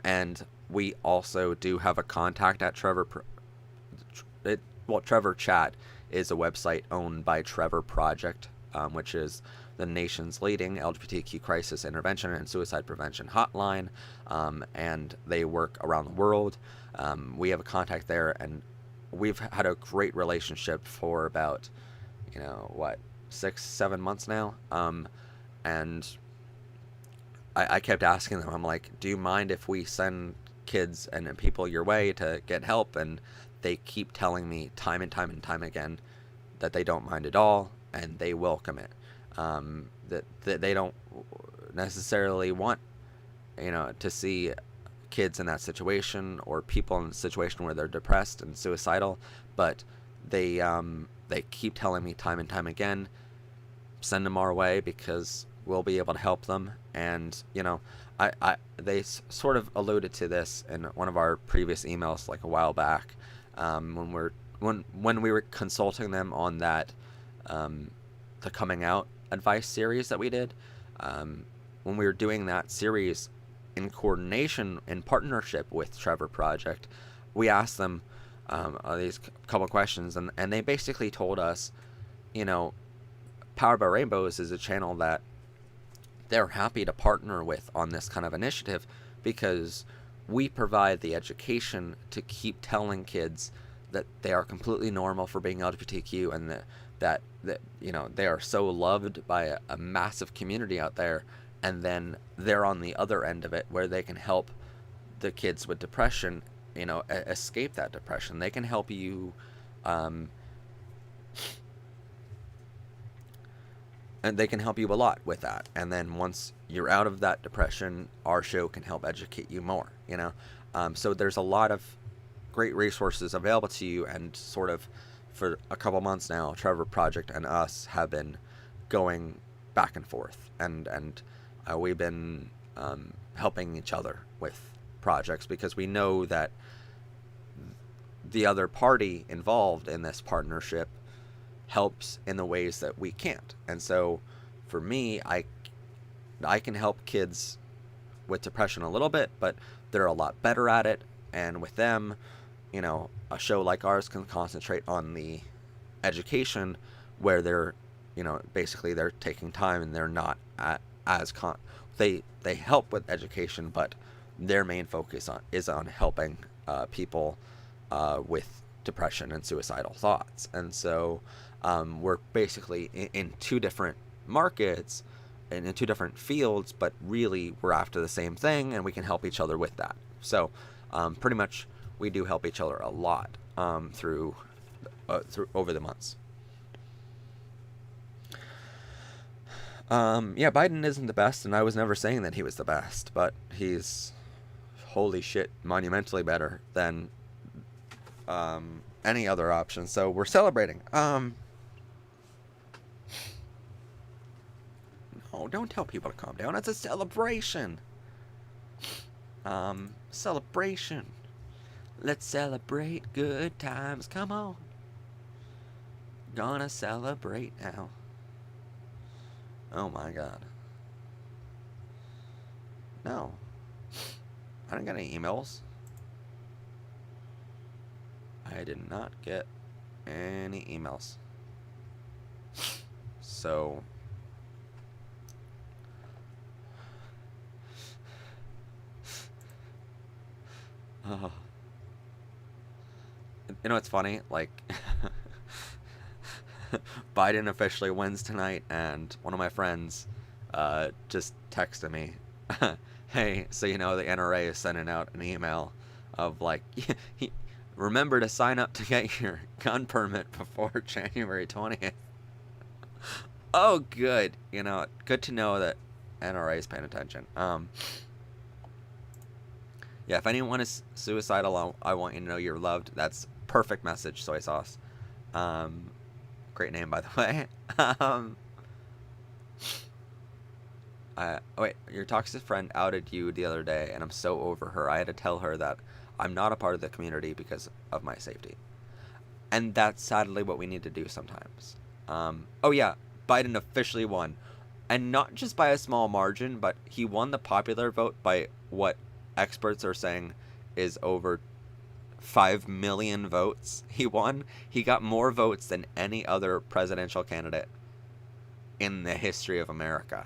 And we also do have a contact at Trevor. Trevor Chat is a website owned by Trevor Project, which is the nation's leading LGBTQ crisis intervention and suicide prevention hotline, and they work around the world. We have a contact there, and we've had a great relationship for about, 6-7 months now. And I kept asking them, I'm like, do you mind if we send kids and people your way to get help? And they keep telling me time and time and time again that they don't mind at all, and they welcome it. That they don't necessarily want, to see kids in that situation or people in a situation where they're depressed and suicidal, but they keep telling me time and time again, send them our way because we'll be able to help them. And they sort of alluded to this in one of our previous emails like a while back, when we were consulting them on that the coming out advice series that we did. When we were doing that series in coordination, in partnership with Trevor Project, we asked them these couple questions, and they basically told us, Powered by Rainbows is a channel that they're happy to partner with on this kind of initiative because we provide the education to keep telling kids that they are completely normal for being LGBTQ, and that they are so loved by a massive community out there. And then they're on the other end of it where they can help the kids with depression, escape that depression. They can help you, and they can help you a lot with that. And then once you're out of that depression, our show can help educate you more, So there's a lot of great resources available to you, and sort of for a couple months now, Trevor Project and us have been going back and forth, and we've been helping each other with projects because we know that the other party involved in this partnership helps in the ways that we can't. And so for me, I can help kids with depression a little bit, but they're a lot better at it. And with them, a show like ours can concentrate on the education, where they're, basically they're taking time and they're not they help with education, but their main focus is on helping people with depression and suicidal thoughts. And so we're basically in two different markets and in two different fields, but really we're after the same thing, and we can help each other with that. So pretty much we do help each other a lot through over the months. Biden isn't the best, and I was never saying that he was the best, but he's, holy shit, monumentally better than any other option. So we're celebrating. No, don't tell people to calm down. It's a celebration. Celebration. Let's celebrate good times. Come on. Gonna celebrate now. Oh my god. No. I didn't get any emails. I did not get any emails. So it's funny, like Biden officially wins tonight, and one of my friends just texted me, hey, so the NRA is sending out an email of like, remember to sign up to get your gun permit before January 20th. Oh, good. Good to know that NRA is paying attention. If anyone is suicidal, I want you to know you're loved. That's perfect message, soy sauce. Great name, by the way. Wait, your toxic friend outed you the other day, and I'm so over her. I had to tell her that I'm not a part of the community because of my safety. And that's sadly what we need to do sometimes. Biden officially won. And not just by a small margin, but he won the popular vote by what experts are saying is over 5 million votes. He won. He got more votes than any other presidential candidate in the history of America.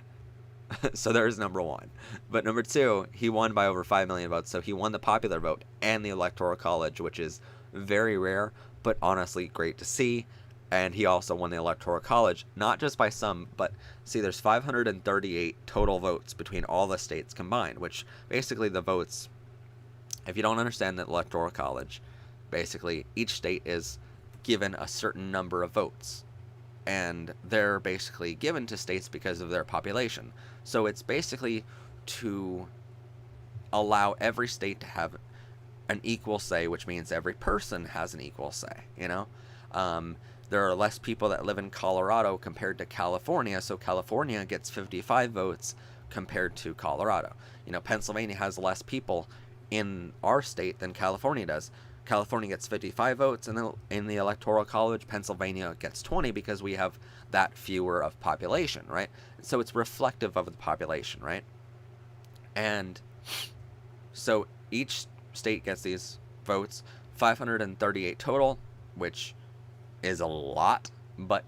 So there's number one. But number two, he won by over 5 million votes. So he won the popular vote and the Electoral College, which is very rare, but honestly great to see. And he also won the Electoral College, not just by some, but see, there's 538 total votes between all the states combined, which basically the votes, if you don't understand the Electoral College, basically each state is given a certain number of votes. And they're basically given to states because of their population. So it's basically to allow every state to have an equal say, which means every person has an equal say, you know? There are less people that live in Colorado compared to California, so California gets 55 votes compared to Colorado. You know, Pennsylvania has less people in our state than California does. California gets 55 votes in the Electoral College. Pennsylvania gets 20 because we have that fewer of population, right? So it's reflective of the population, right? And so each state gets these votes, 538 total, which is a lot, but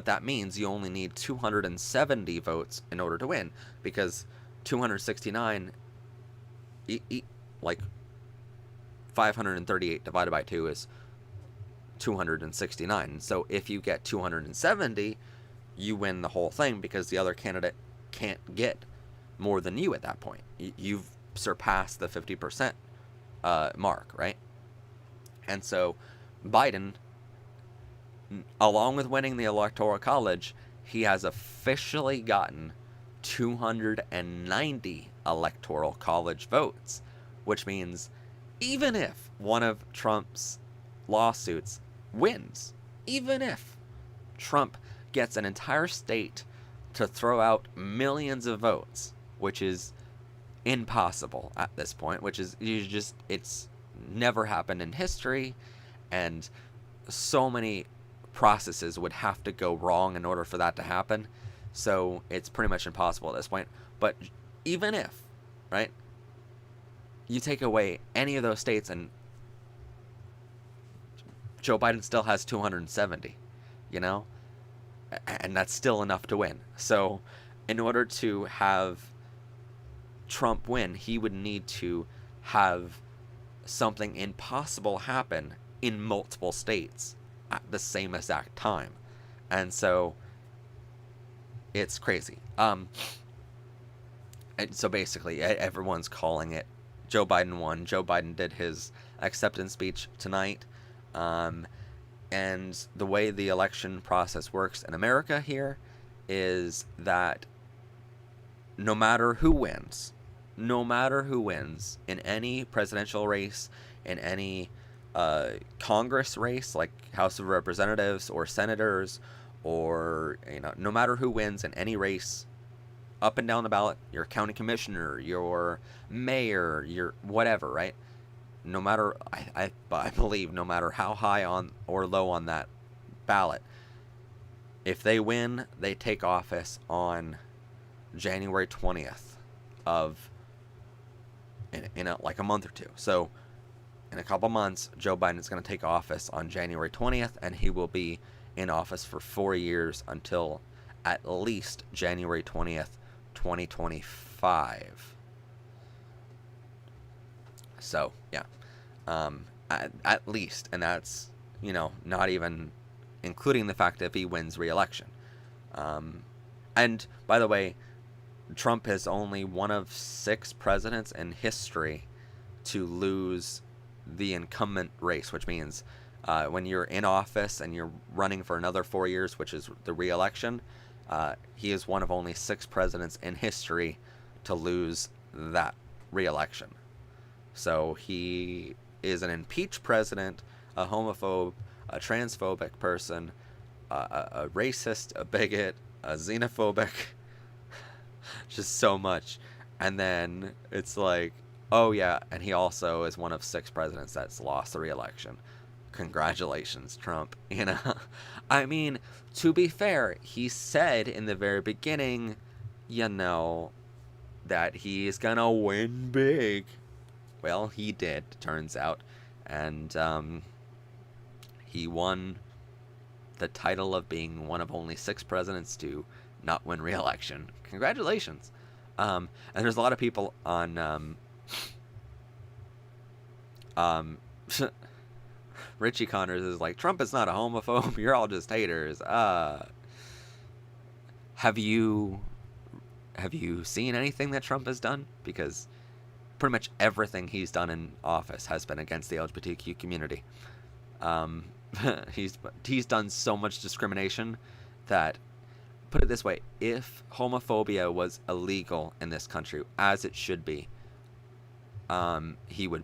that means you only need 270 votes in order to win, because 269 like 538 divided by 2 is 269. So if you get 270, you win the whole thing, because the other candidate can't get more than you at that point. You've surpassed the 50% mark, right? And so Biden, along with winning the Electoral College, he has officially gotten 290 Electoral College votes, which means even if one of Trump's lawsuits wins, even if Trump gets an entire state to throw out millions of votes, which is impossible at this point, which is it's never happened in history, and so many processes would have to go wrong in order for that to happen. So it's pretty much impossible at this point. But even if, right, you take away any of those states and Joe Biden still has 270, you know? And that's still enough to win. So in order to have Trump win, he would need to have something impossible happen in multiple states at the same exact time. And so it's crazy. And so basically everyone's calling it Joe Biden won. Joe Biden did his acceptance speech tonight. And the way the election process works in America here is that no matter who wins in any presidential race, in any Congress race like House of Representatives or senators, or no matter who wins in any race up and down the ballot, your county commissioner, your mayor, your whatever, right? No matter, I believe, no matter how high on or low on that ballot, if they win, they take office on January 20th of in like a month or two. So in a couple months, Joe Biden is going to take office on January 20th, and he will be in office for 4 years until at least January 20th, 2025. So, yeah. At least, and that's, not even including the fact that if he wins re-election. And, by the way, Trump is only one of 6 presidents in history to lose the incumbent race, which means when you're in office and you're running for another 4 years, which is the re-election, he is one of only 6 presidents in history to lose that re-election. So he is an impeached president, a homophobe, a transphobic person, a racist, a bigot, a xenophobic, just so much. And then it's like, oh yeah, and he also is one of 6 presidents that's lost the re-election. congratulations, Trump. You know, I mean, to be fair, he said in the very beginning, you know, that he's gonna win big. Well, he did, turns out, and he won the title of being one of only 6 presidents to not win re-election. Congratulations. And there's a lot of people on Richie Connors is like, Trump is not a homophobe. You're all just haters. Have you seen anything that Trump has done? Because pretty much everything he's done in office has been against the LGBTQ community. He's done so much discrimination that, put it this way, if homophobia was illegal in this country, as it should be, he would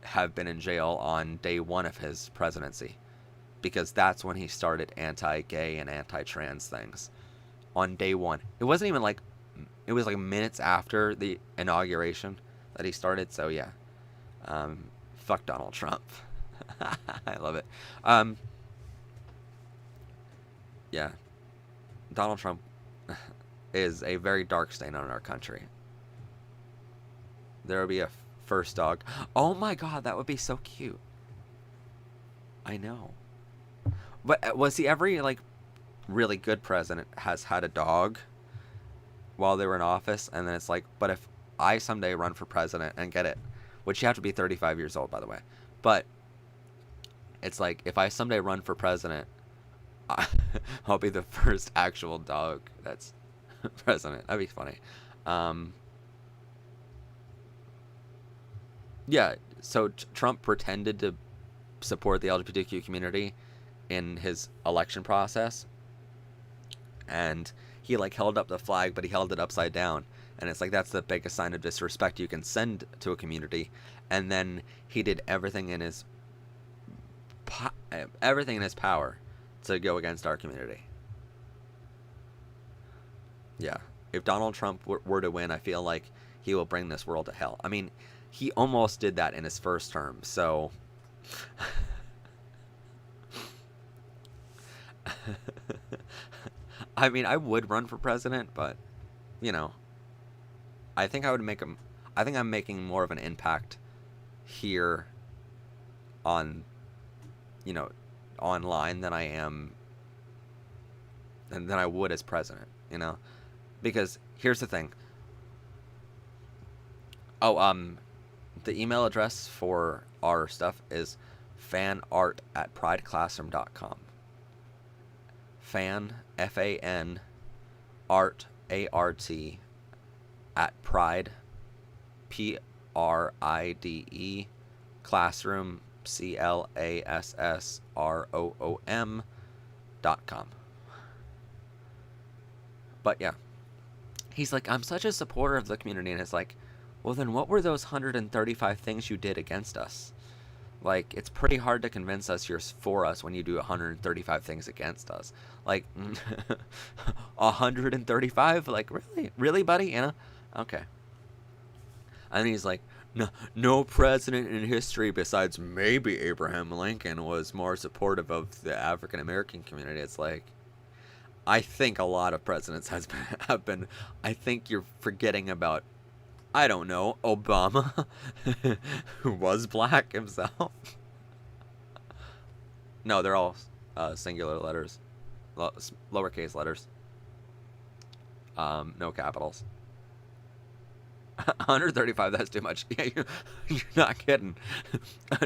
have been in jail on day 1 of his presidency, because that's when he started anti-gay and anti-trans things. On day 1. It wasn't even like, it was like minutes after the inauguration that he started, so yeah. Fuck Donald Trump. I love it. Yeah. Donald Trump is a very dark stain on our country. There will be a first dog. Oh my god, that would be so cute. I know. But was he every, like, really good president has had a dog while they were in office, and then it's like, but if I someday run for president and get it, which you have to be 35 years old, by the way, but it's like, if I someday run for president, I'll be the first actual dog that's president. That'd be funny. Yeah, so Trump pretended to support the LGBTQ community in his election process, and he, like, held up the flag, but he held it upside down, and it's like, that's the biggest sign of disrespect you can send to a community. And then he did everything in his power to go against our community. Yeah, if Donald Trump were to win, I feel like he will bring this world to hell. I mean, he almost did that in his first term, so I mean, I would run for president, but, you know, I think I'm making more of an impact here on, you know, online than I would as president, you know? Because here's the thing. The email address for our stuff is fanart@prideclassroom.com. Fan, F-A-N, art, A-R-T, at pride, P-R-I-D-E, classroom, CLASSROOM.com. But yeah, he's like, I'm such a supporter of the community, and it's like, well, then what were those 135 things you did against us? Like, it's pretty hard to convince us you're for us when you do 135 things against us. Like, 135? Like, really, buddy? You know? Okay. And he's like, no president in history besides maybe Abraham Lincoln was more supportive of the African American community. It's like, I think a lot of presidents have been. I think you're forgetting about, I don't know, Obama, who was black himself. No, they're all singular letters, lowercase letters, no capitals. 135, that's too much. Yeah, you're not kidding.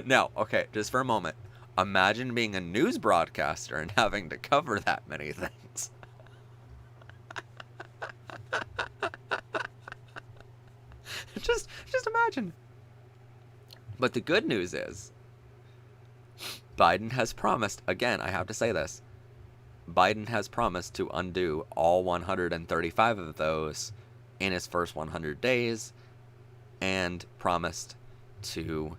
Now, okay, just for a moment, imagine being a news broadcaster and having to cover that many things. Just imagine. But the good news is, Biden has promised, again, I have to say this, Biden has promised to undo all 135 of those in his first 100 days, and promised to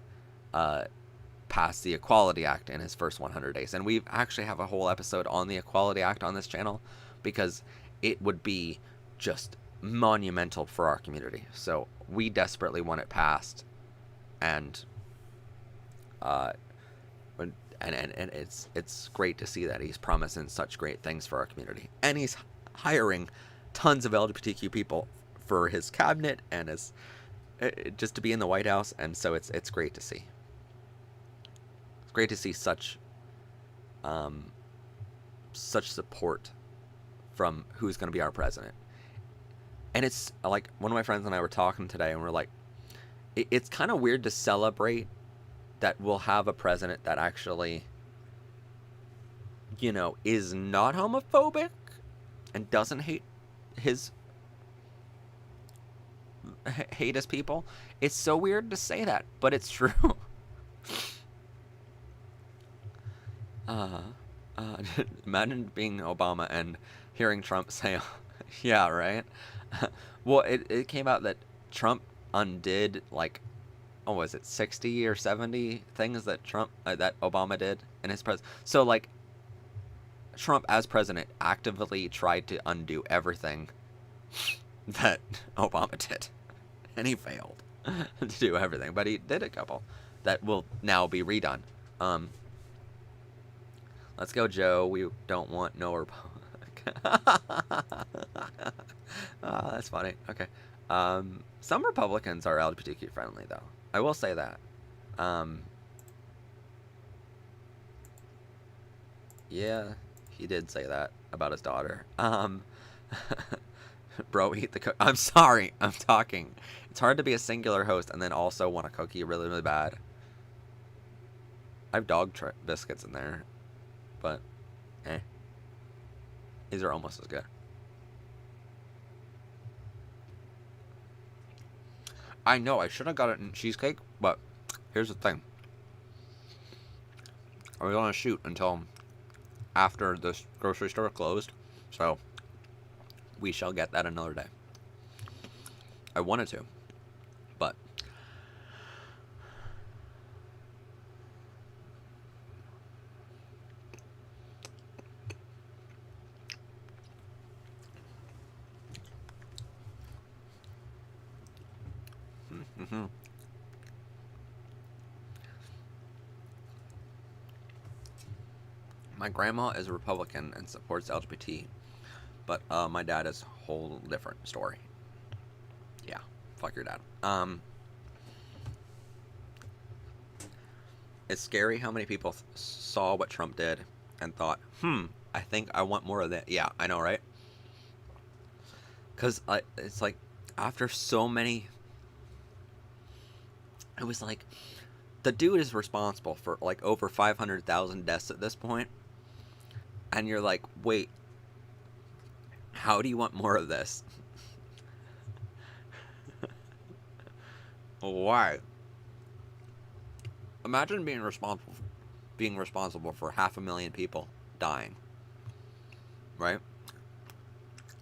pass the Equality Act in his first 100 days. And we actually have a whole episode on the Equality Act on this channel, because it would be just monumental for our community. So we desperately want it passed, and And it's great to see that he's promising such great things for our community, and he's hiring tons of LGBTQ people for his cabinet and his just to be in the White House, and so it's great to see. It's great to see um, such support from who's going to be our president. And it's like one of my friends and I were talking today, and we're like, it's kind of weird to celebrate that we'll have a president that actually, is not homophobic and doesn't his hate his people. It's so weird to say that, but it's true. uh, Imagine being Obama and hearing Trump say, "Yeah, right." Well, it came out that Trump undid like, oh, was it 60 or 70 things that that Obama did in his So like, Trump as president actively tried to undo everything that Obama did, and he failed to do everything, but he did a couple that will now be redone. Let's go, Joe. We don't want no Republican. Oh, that's funny. Okay. Some Republicans are LGBTQ friendly, though. I will say that. Yeah, he did say that about his daughter. Bro, eat the cookie. I'm sorry. I'm talking. It's hard to be a singular host and then also want a cookie really, really bad. I have dog biscuits in there, but these are almost as good. I know I should have got it in cheesecake, but here's the thing. I was gonna shoot until after the grocery store closed, so we shall get that another day. I wanted to, but my grandma is a Republican and supports LGBT, but my dad is a whole different story. Yeah, fuck your dad. It's scary how many people saw what Trump did and thought, I think I want more of that. Yeah, I know, right? Because it's like, after so many, it was like, the dude is responsible for like over 500,000 deaths at this point. And you're like, wait, how do you want more of this? Why? Imagine being responsible for 500,000 people dying. Right?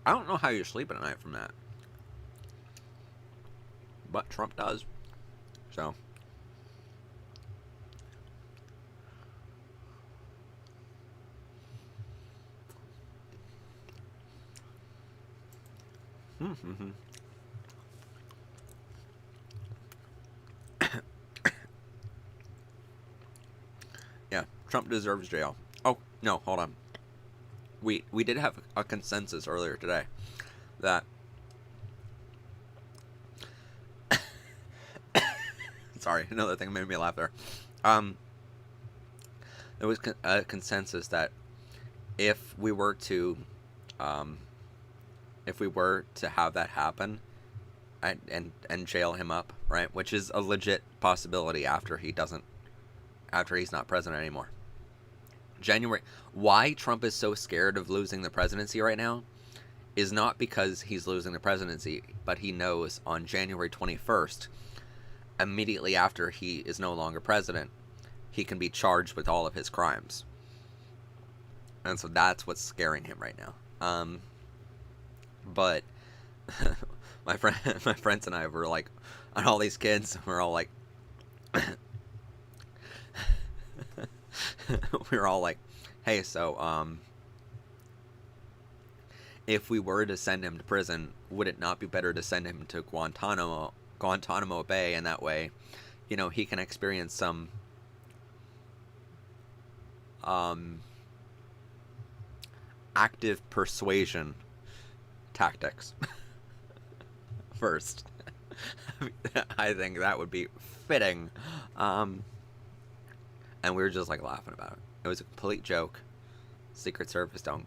I don't know how you sleep at night from that. But Trump does. So. Yeah, Trump deserves jail. Oh, no, hold on. We did have a consensus earlier today that sorry, another thing made me laugh there. There was a consensus that if we were to have that happen and jail him up, right, which is a legit possibility after he's not president anymore. Why Trump is so scared of losing the presidency right now is not because he's losing the presidency, but he knows on January 21st, immediately after he is no longer president, he can be charged with all of his crimes. And so that's what's scaring him right now. But my friends and I were like, on all these kids, we're all like, we were all like, hey, so if we were to send him to prison, would it not be better to send him to Guantanamo Bay, and that way, he can experience some um, active persuasion tactics first. I think that would be fitting. And we were just like laughing about it. It was a complete joke. Secret Service don't,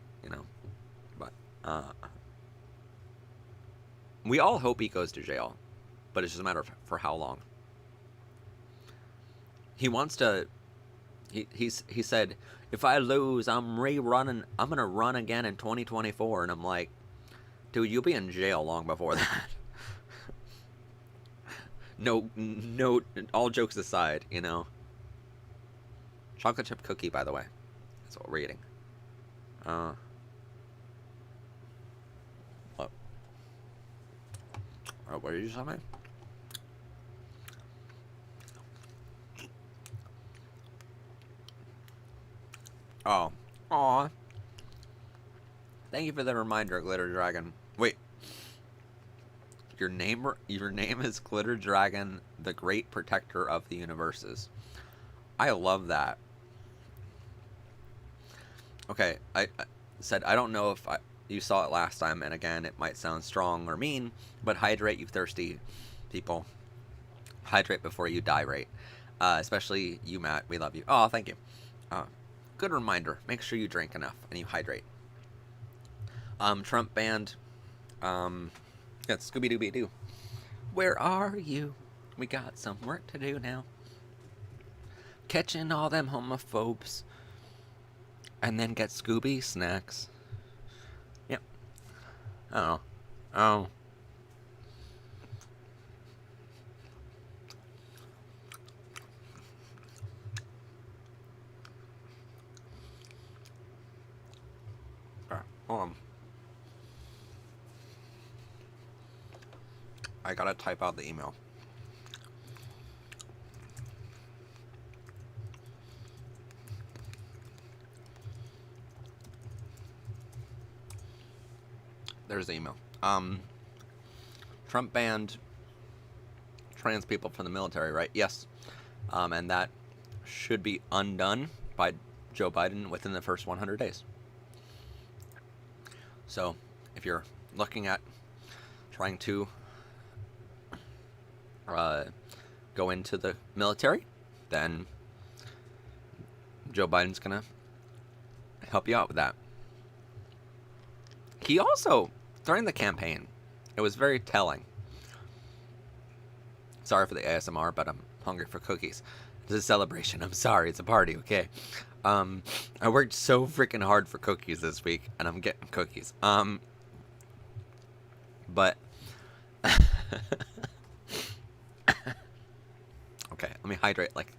but we all hope he goes to jail, but it's just a matter of for how long. He wants to. He said, if I lose, I'm rerunning. I'm gonna run again in 2024, and I'm like, dude, you'll be in jail long before that. No, all jokes aside, Chocolate chip cookie, by the way. That's what we're eating. What? Oh, what did you tell me? Oh. Aw. Thank you for the reminder, Glitter Dragon. Wait. Your name is Glitter Dragon, the great protector of the universes. I love that. Okay, I said I don't know if you saw it last time, and again, it might sound strong or mean, but hydrate, you thirsty people. Hydrate before you die, right? Especially you, Matt. We love you. Oh, thank you. Good reminder. Make sure you drink enough and you hydrate. Trump banned. Yeah, Scooby-Dooby-Doo. Where are you? We got some work to do now. Catching all them homophobes. And then get Scooby snacks. Yep. Oh. Oh. I gotta type out the email. There's the email. Trump banned trans people from the military, right? Yes. And that should be undone by Joe Biden within the first 100 days. So, if you're looking at trying to go into the military, then Joe Biden's gonna help you out with that. He also, during the campaign, it was very telling. Sorry for the ASMR, but I'm hungry for cookies. It's a celebration. I'm sorry. It's a party, okay? I worked so freaking hard for cookies this week, and I'm getting cookies. But okay, let me hydrate like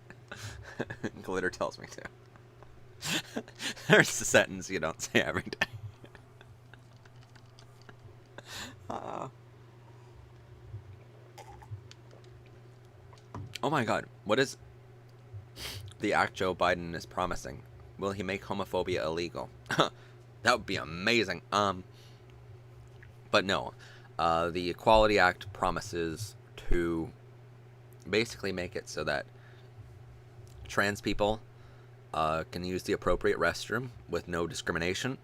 Glitter tells me to. There's a sentence you don't say every day. Oh my god, what is the act Joe Biden is promising? Will he make homophobia illegal? That would be amazing. But no. The Equality Act promises to basically make it so that trans people can use the appropriate restroom with no discrimination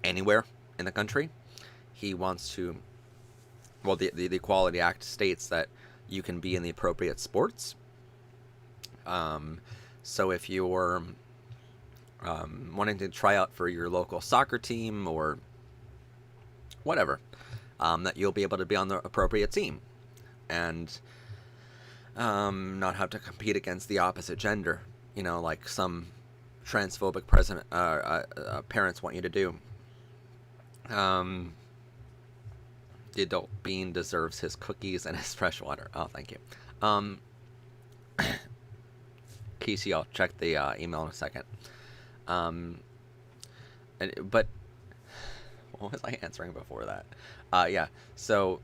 anywhere in the country. He wants to, well, the Equality Act states that you can be in the appropriate sports. So if you're wanting to try out for your local soccer team or whatever, that you'll be able to be on the appropriate team and not have to compete against the opposite gender, like some transphobic parents want you to do. The adult bean deserves his cookies and his fresh water. Oh, thank you. Casey, I'll check the email in a second. But what was I answering before that? Yeah. So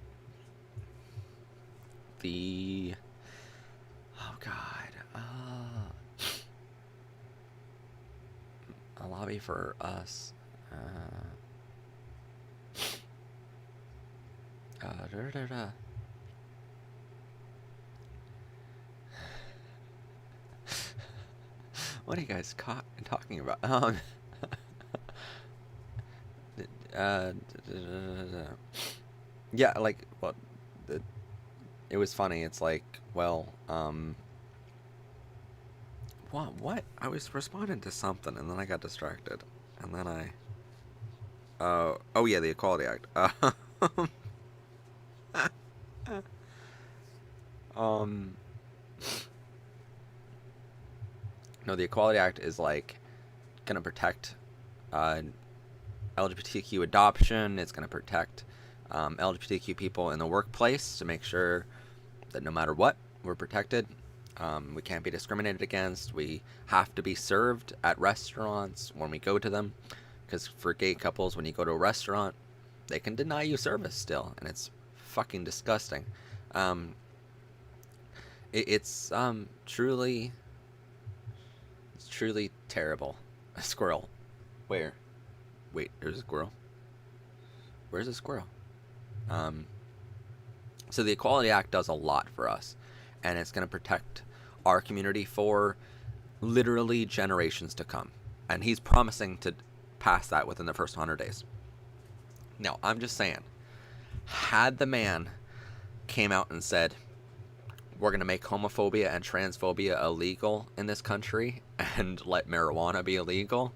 a lobby for us. What are you guys talking about? Uh, yeah, like, well, it was funny. It's like, well, what? I was responding to something, and then I got distracted, and then oh yeah, the Equality Act. Um, no, the Equality Act is like gonna protect uh, LGBTQ adoption. It's gonna protect LGBTQ people in the workplace to make sure that no matter what, we're protected. We can't be discriminated against. We have to be served at restaurants when we go to them. Because for gay couples, when you go to a restaurant, they can deny you service still. And it's fucking disgusting. Um, it's truly, it's truly terrible. A squirrel. Where? Wait, there's a squirrel. Where's a squirrel? Um, so the Equality Act does a lot for us. And it's going to protect our community for literally generations to come. And he's promising to pass that within the first 100 days. Now, I'm just saying, had the man came out and said, we're going to make homophobia and transphobia illegal in this country and let marijuana be illegal,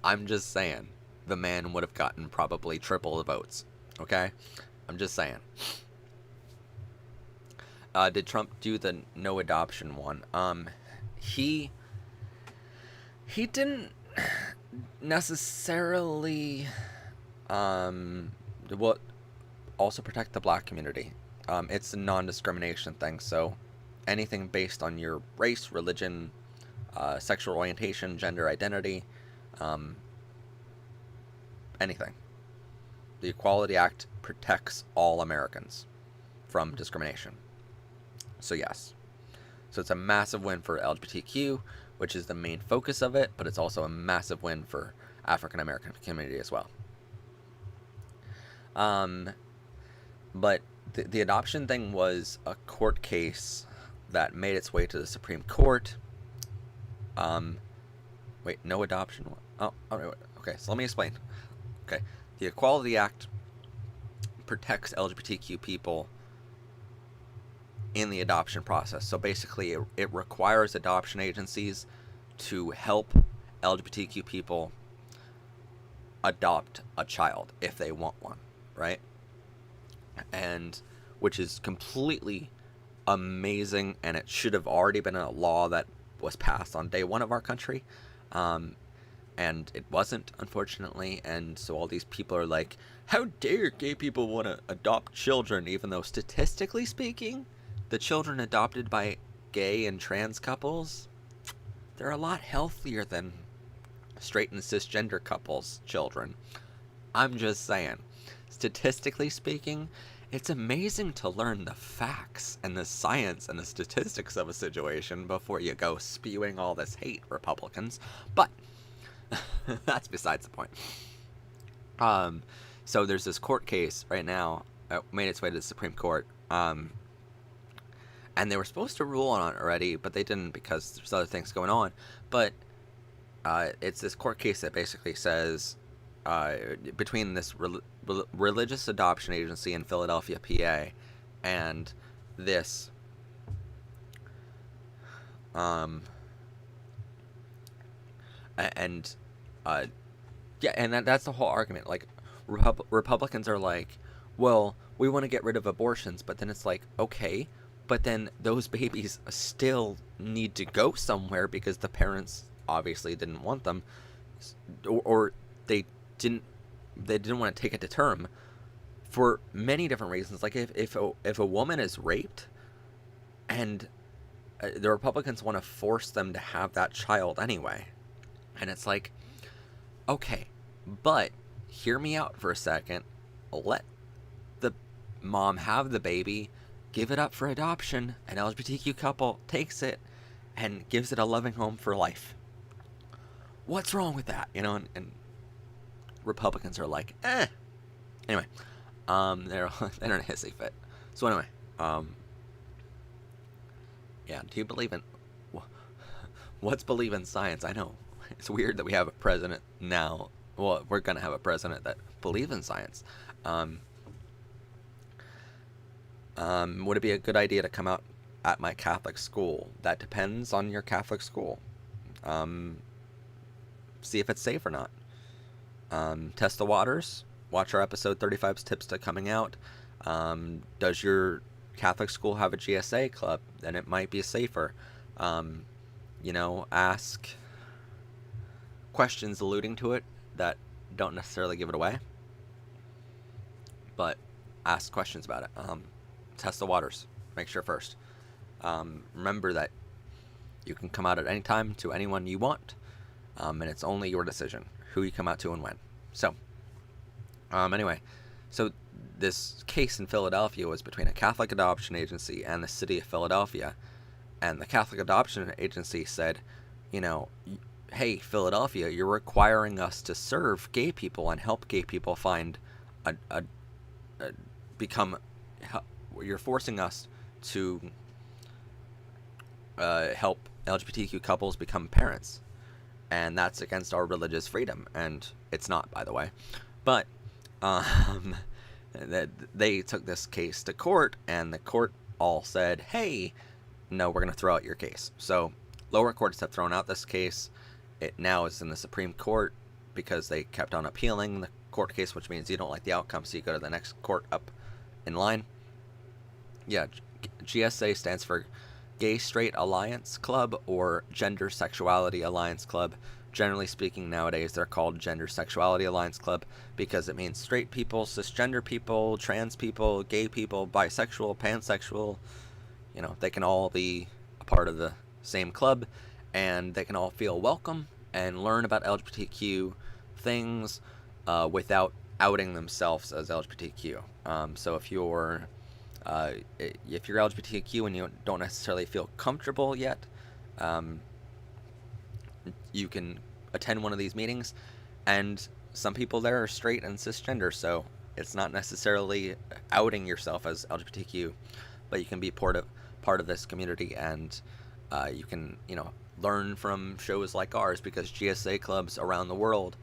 I'm just saying, the man would have gotten probably triple the votes. Okay? I'm just saying. Did Trump do the no adoption one? He didn't necessarily what also protect the black community. It's a non-discrimination thing, so anything based on your race, religion, sexual orientation, gender identity, anything. The Equality Act protects all Americans from discrimination. So yes. So it's a massive win for LGBTQ, which is the main focus of it, but it's also a massive win for African American community as well. But the adoption thing was a court case that made its way to the Supreme Court. Wait, no adoption? Oh, okay, so let me explain. Okay, the Equality Act protects LGBTQ people in the adoption process. So basically, it requires adoption agencies to help LGBTQ people adopt a child if they want one, right? And which is completely amazing, and it should have already been a law that was passed on day one of our country. And it wasn't, unfortunately, and so all these people are like, how dare gay people want to adopt children, even though statistically speaking, the children adopted by gay and trans couples, they're a lot healthier than straight and cisgender couples' children. I'm just saying, statistically speaking, it's amazing to learn the facts and the science and the statistics of a situation before you go spewing all this hate, Republicans. But that's besides the point. So there's this court case right now that made its way to the Supreme Court. And they were supposed to rule on it already, but they didn't because there's other things going on. But it's this court case that basically says between this religious adoption agency in Philadelphia, PA, and this and that's the whole argument. Like, Republicans are like, well, we want to get rid of abortions, but then it's like, okay, but then those babies still need to go somewhere because the parents obviously didn't want them, or they didn't want to take it to term for many different reasons. Like if a woman is raped and the Republicans want to force them to have that child anyway, and it's like, okay, but hear me out for a second. Let the mom have the baby, give it up for adoption, an LGBTQ couple takes it and gives it a loving home for life. What's wrong with that? You know, and Republicans are like, eh. Anyway, they're in a hissy fit. So anyway, yeah. Do you believe in What's believe in science? I know it's weird that we have a president now. Well, we're gonna have a president that believes in science. Um, would it be a good idea to come out at my Catholic school? That depends on your Catholic school. Um, See if it's safe or not. Test the waters. Watch our episode 35's tips to coming out. Does your Catholic school have a GSA club? Then it might be safer. Ask questions alluding to it that don't necessarily give it away, but ask questions about it. Test the waters. Make sure first. Remember that you can come out at any time to anyone you want, and it's only your decision who you come out to and when. So, anyway, so this case in Philadelphia was between a Catholic adoption agency and the city of Philadelphia, and the Catholic adoption agency said, hey, Philadelphia, you're requiring us to serve gay people and help gay people find you're forcing us to help LGBTQ couples become parents, and that's against our religious freedom, and it's not, by the way. But they took this case to court, and the court all said, hey, no, we're going to throw out your case. So lower courts have thrown out this case. It now is in the Supreme Court because they kept on appealing the court case, which means you don't like the outcome, so you go to the next court up in line. Yeah, GSA stands for Gay Straight Alliance Club or Gender Sexuality Alliance Club. Generally speaking, nowadays they're called Gender Sexuality Alliance Club because it means straight people, cisgender people, trans people, gay people, bisexual, pansexual. They can all be a part of the same club, and they can all feel welcome and learn about LGBTQ things without outing themselves as LGBTQ. So if you're LGBTQ and you don't necessarily feel comfortable yet, you can attend one of these meetings, and some people there are straight and cisgender, so it's not necessarily outing yourself as LGBTQ, but you can be part of this community, and you can learn from shows like ours, because GSA clubs around the world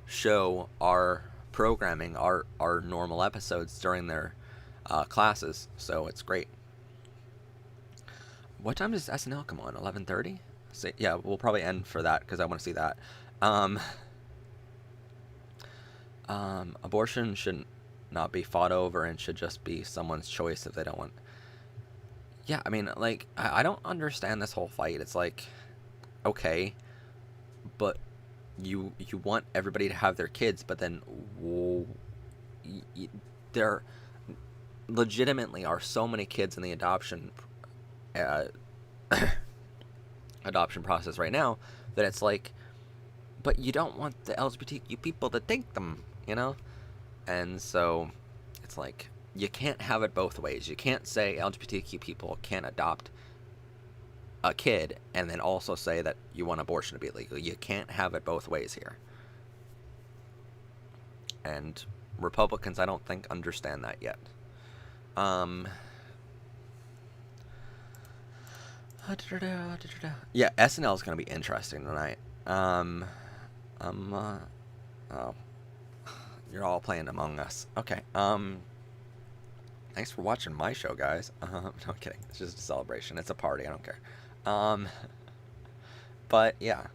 show our programming, our normal episodes during their classes, so it's great. What time does SNL come on? 11:30? So, yeah, we'll probably end for that because I want to see that. Abortion should not be fought over and should just be someone's choice if they don't want. Yeah, I mean, like, I don't understand this whole fight. It's like, okay, but you want everybody to have their kids, but then there legitimately are so many kids in the adoption process right now that it's like, but you don't want the LGBTQ people to take them, and so it's like you can't have it both ways. You can't say LGBTQ people can't adopt a kid and then also say that you want abortion to be illegal. You can't have it both ways here, and Republicans, I don't think, understand that yet. Yeah, SNL is going to be interesting tonight. Oh, you're all playing Among Us. Okay. Thanks for watching my show, guys. No kidding. It's just a celebration. It's a party. I don't care. But yeah.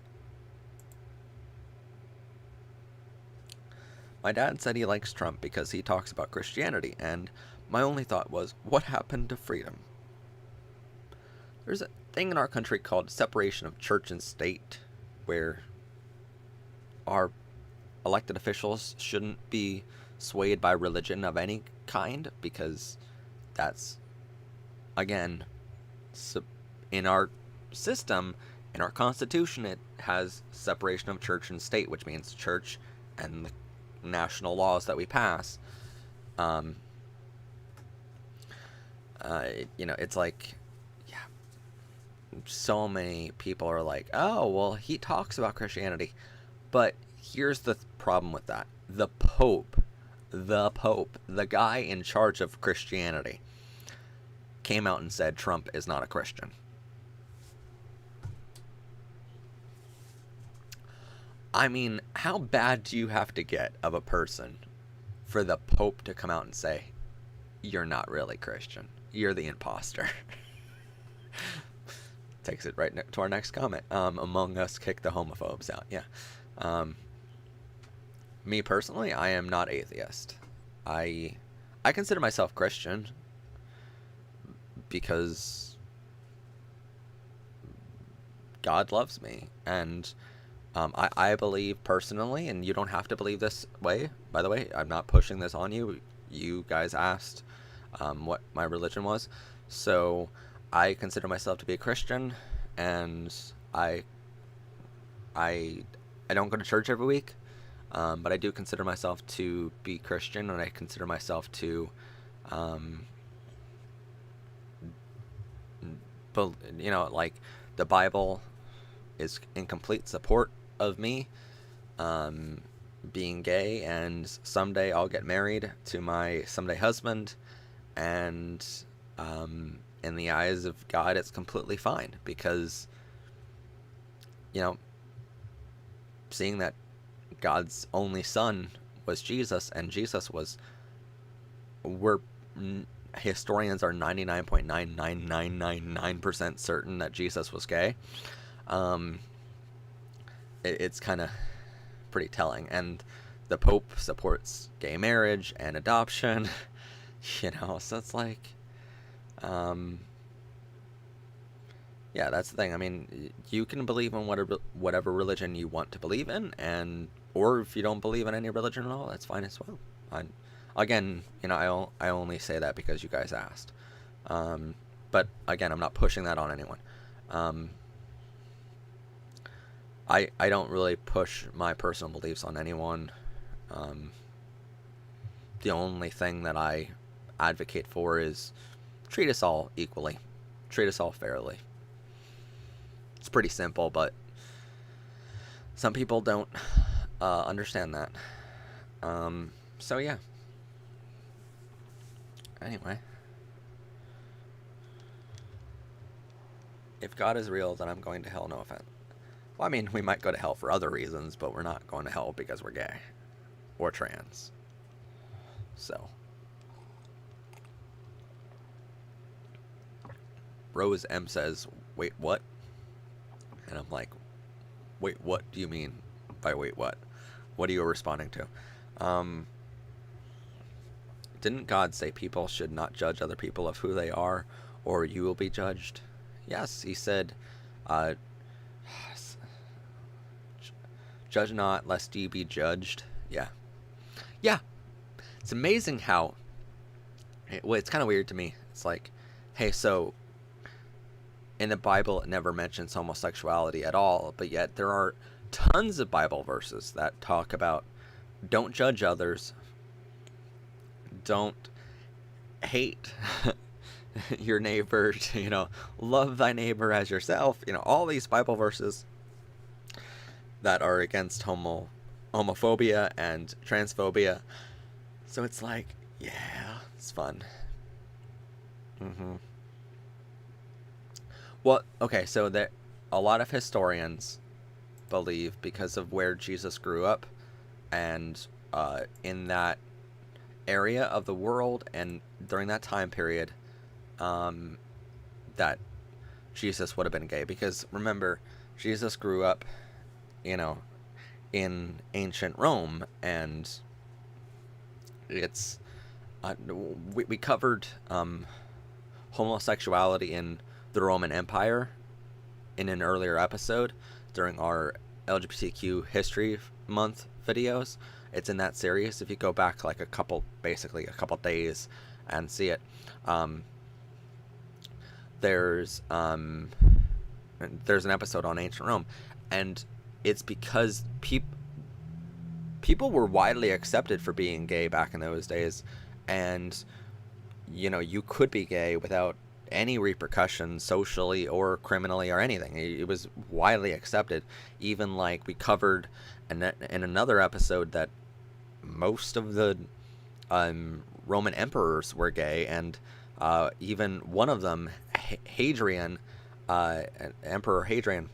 My dad said he likes Trump because he talks about Christianity, and my only thought was, what happened to freedom? There's a thing in our country called separation of church and state, where our elected officials shouldn't be swayed by religion of any kind, because that's, again, in our system, in our Constitution, it has separation of church and state, which means church and the national laws that we pass. It's like, yeah, so many people are like, oh, well, he talks about Christianity. But here's the problem with that. The Pope, the guy in charge of Christianity, came out and said Trump is not a Christian. I mean, how bad do you have to get of a person for the Pope to come out and say, you're not really Christian, you're the imposter? Takes it right to our next comment. Among Us kick the homophobes out. Yeah. Me personally, I am not atheist. I consider myself Christian because God loves me, and I believe personally, and you don't have to believe this way, by the way. I'm not pushing this on you. You guys asked what my religion was, so I consider myself to be a Christian, and I don't go to church every week, but I do consider myself to be Christian, and I consider myself to, like, the Bible is in complete support of me being gay, and someday I'll get married to my someday husband, and in the eyes of God, it's completely fine, because, seeing that God's only son was Jesus, and Jesus was, historians are 99.99999% certain that Jesus was gay. It's kind of pretty telling. And the Pope supports gay marriage and adoption, so it's like, yeah, that's the thing. I mean, you can believe in whatever religion you want to believe in, or if you don't believe in any religion at all, that's fine as well. Again, I only say that because you guys asked. But again, I'm not pushing that on anyone. I don't really push my personal beliefs on anyone. The only thing that I advocate for is treat us all equally. Treat us all fairly. It's pretty simple, but some people don't understand that. So yeah. Anyway. If God is real, then I'm going to hell, no offense. Well, I mean, we might go to hell for other reasons, but we're not going to hell because we're gay. Or trans. So. Rose M says, wait, what? And I'm like, wait, what do you mean by wait, what? What are you responding to? Didn't God say people should not judge other people of who they are, or you will be judged? Yes, he said, judge not, lest ye be judged. Yeah. Yeah. It's amazing how, it's kind of weird to me. It's like, hey, so in the Bible, it never mentions homosexuality at all, but yet there are tons of Bible verses that talk about don't judge others, don't hate your neighbor, love thy neighbor as yourself, all these Bible verses that are against homophobia and transphobia. So it's like, yeah, it's fun. Well, okay, so that a lot of historians believe, because of where Jesus grew up and in that area of the world and during that time period, that Jesus would have been gay. Because remember, Jesus grew up, in ancient Rome, and it's we covered homosexuality in the Roman Empire in an earlier episode during our LGBTQ History Month videos. It's in that series. If you go back like a couple days and see it, there's an episode on ancient Rome, and it's because people were widely accepted for being gay back in those days, and you could be gay without any repercussions socially or criminally or anything. It was widely accepted. Even like we covered in another episode that most of the Roman emperors were gay, and even one of them, Hadrian, Emperor Hadrian,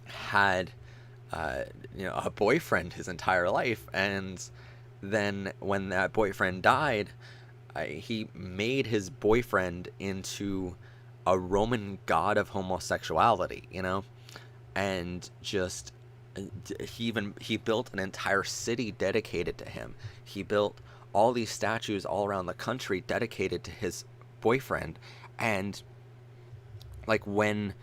had uh, a boyfriend his entire life, and then when that boyfriend died, he made his boyfriend into a Roman god of homosexuality, and just he built an entire city dedicated to him. He built all these statues all around the country dedicated to his boyfriend, and like when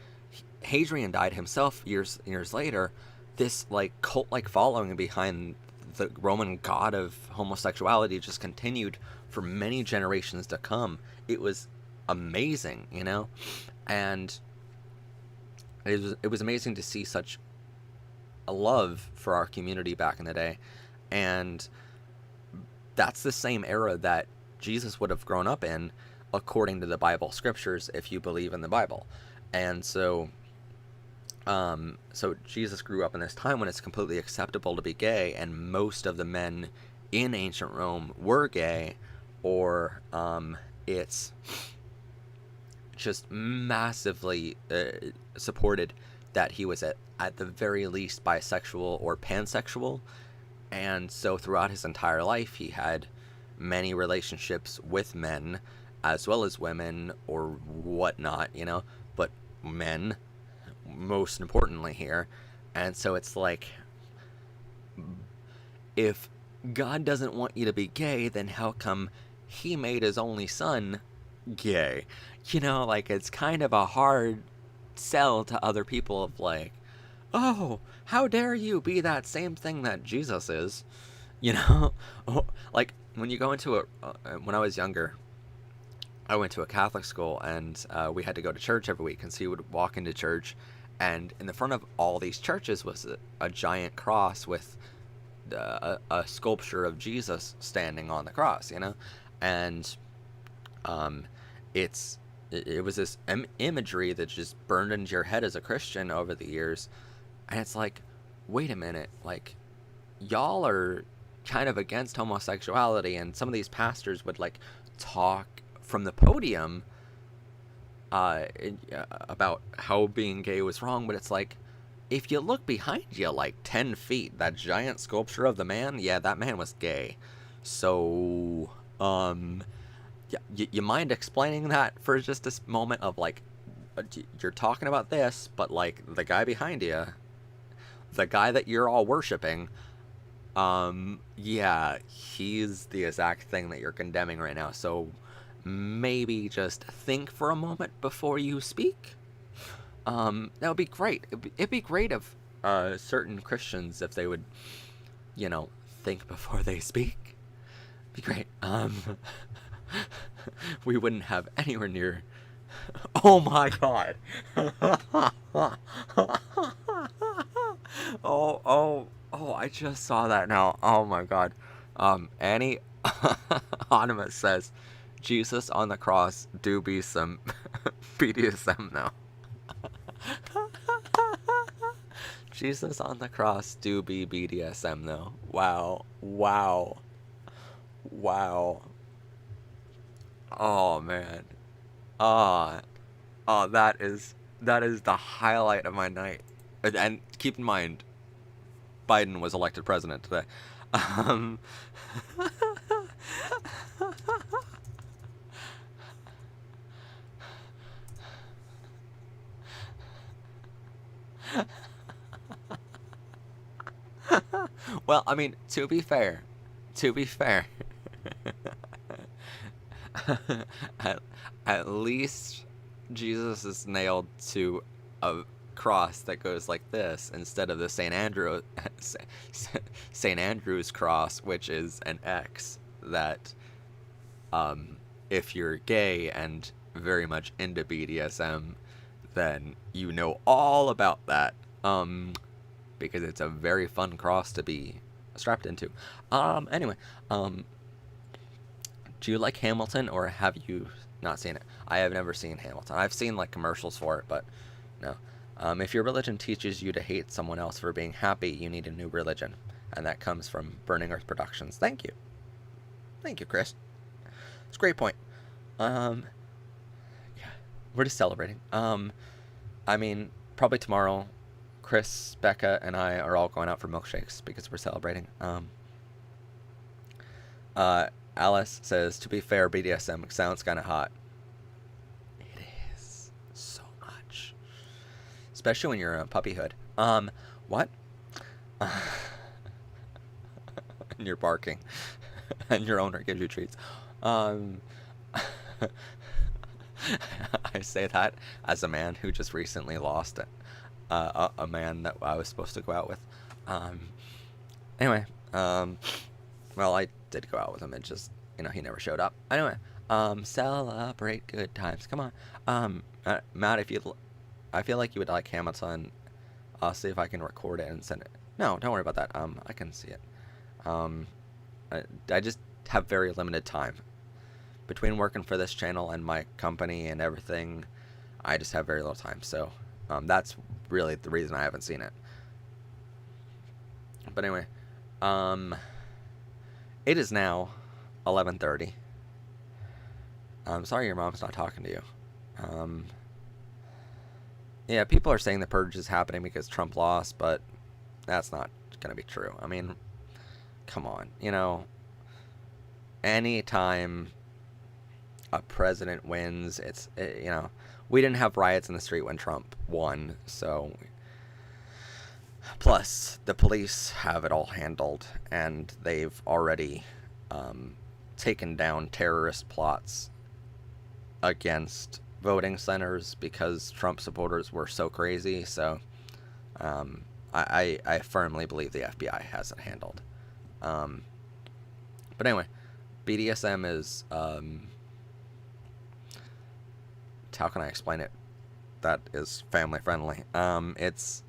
Hadrian died himself years later, this like cult like following behind the Roman god of homosexuality just continued for many generations to come. It was amazing, and it was amazing to see such a love for our community back in the day, and that's the same era that Jesus would have grown up in, according to the Bible scriptures, if you believe in the Bible. And so Jesus grew up in this time when it's completely acceptable to be gay, and most of the men in ancient Rome were gay, or it's just massively supported that he was at the very least bisexual or pansexual. And so throughout his entire life, he had many relationships with men as well as women or whatnot, but men most importantly here. And so it's like, if God doesn't want you to be gay, then how come he made his only son gay? Like, it's kind of a hard sell to other people of like, oh, how dare you be that same thing that Jesus is, like when you go into when I was younger, I went to a Catholic school, and we had to go to church every week, and so you would walk into church, and in the front of all these churches was a giant cross with a sculpture of Jesus standing on the cross, and it was this imagery that just burned into your head as a Christian over the years. And it's like, wait a minute, like, y'all are kind of against homosexuality, and some of these pastors would like talk from the podium about how being gay was wrong, but it's like, if you look behind you like 10 feet, that giant sculpture of the man, yeah, that man was gay. So yeah, you mind explaining that for just this moment of like, you're talking about this, but like the guy behind you, the guy that you're all worshiping, yeah, he's the exact thing that you're condemning right now. So maybe just think for a moment before you speak. That would be great. It'd be great if certain Christians, if they would, think before they speak. It'd be great. We wouldn't have anywhere near. Oh my God. Oh, I just saw that now. Oh my God. Annie Anonymous says, Jesus on the cross do be some BDSM now. Jesus on the cross do be BDSM though. Wow. Oh man. That is the highlight of my night. And keep in mind, Biden was elected president today. Um, well, I mean, to be fair, at least Jesus is nailed to a cross that goes like this instead of the St. Andrew's cross, which is an X that, if you're gay and very much into BDSM, then you know all about that, because it's a very fun cross to be strapped into. Anyway, do you like Hamilton, or have you not seen it? I have never seen Hamilton. I've seen like commercials for it, but no. If your religion teaches you to hate someone else for being happy, you need a new religion. And that comes from Burning Earth Productions. Thank you, Chris. It's a great point. Yeah, we're just celebrating. I mean, probably tomorrow, Chris, Becca, and I are all going out for milkshakes because we're celebrating. Alice says, to be fair, BDSM sounds kind of hot. It is so much, especially when you're in a puppyhood. What? And you're barking, and your owner gives you treats. I say that as a man who just recently lost a man that I was supposed to go out with. Anyway, well, I did go out with him. It just, he never showed up. Anyway, celebrate good times. Come on. Matt, I feel like you would like Hamilton. I'll see if I can record it and send it. No, don't worry about that. I can see it. I just have very limited time. Between working for this channel and my company and everything, I just have very little time. So, that's really the reason I haven't seen it. But anyway, it is now 11:30. I'm sorry your mom's not talking to you. Yeah, people are saying the purge is happening because Trump lost, but that's not going to be true. I mean, come on, anytime a president wins, we didn't have riots in the street when Trump won, so plus the police have it all handled, and they've already taken down terrorist plots against voting centers because Trump supporters were so crazy. So I firmly believe the FBI has it handled. But anyway, BDSM is how can I explain it that is family friendly? It's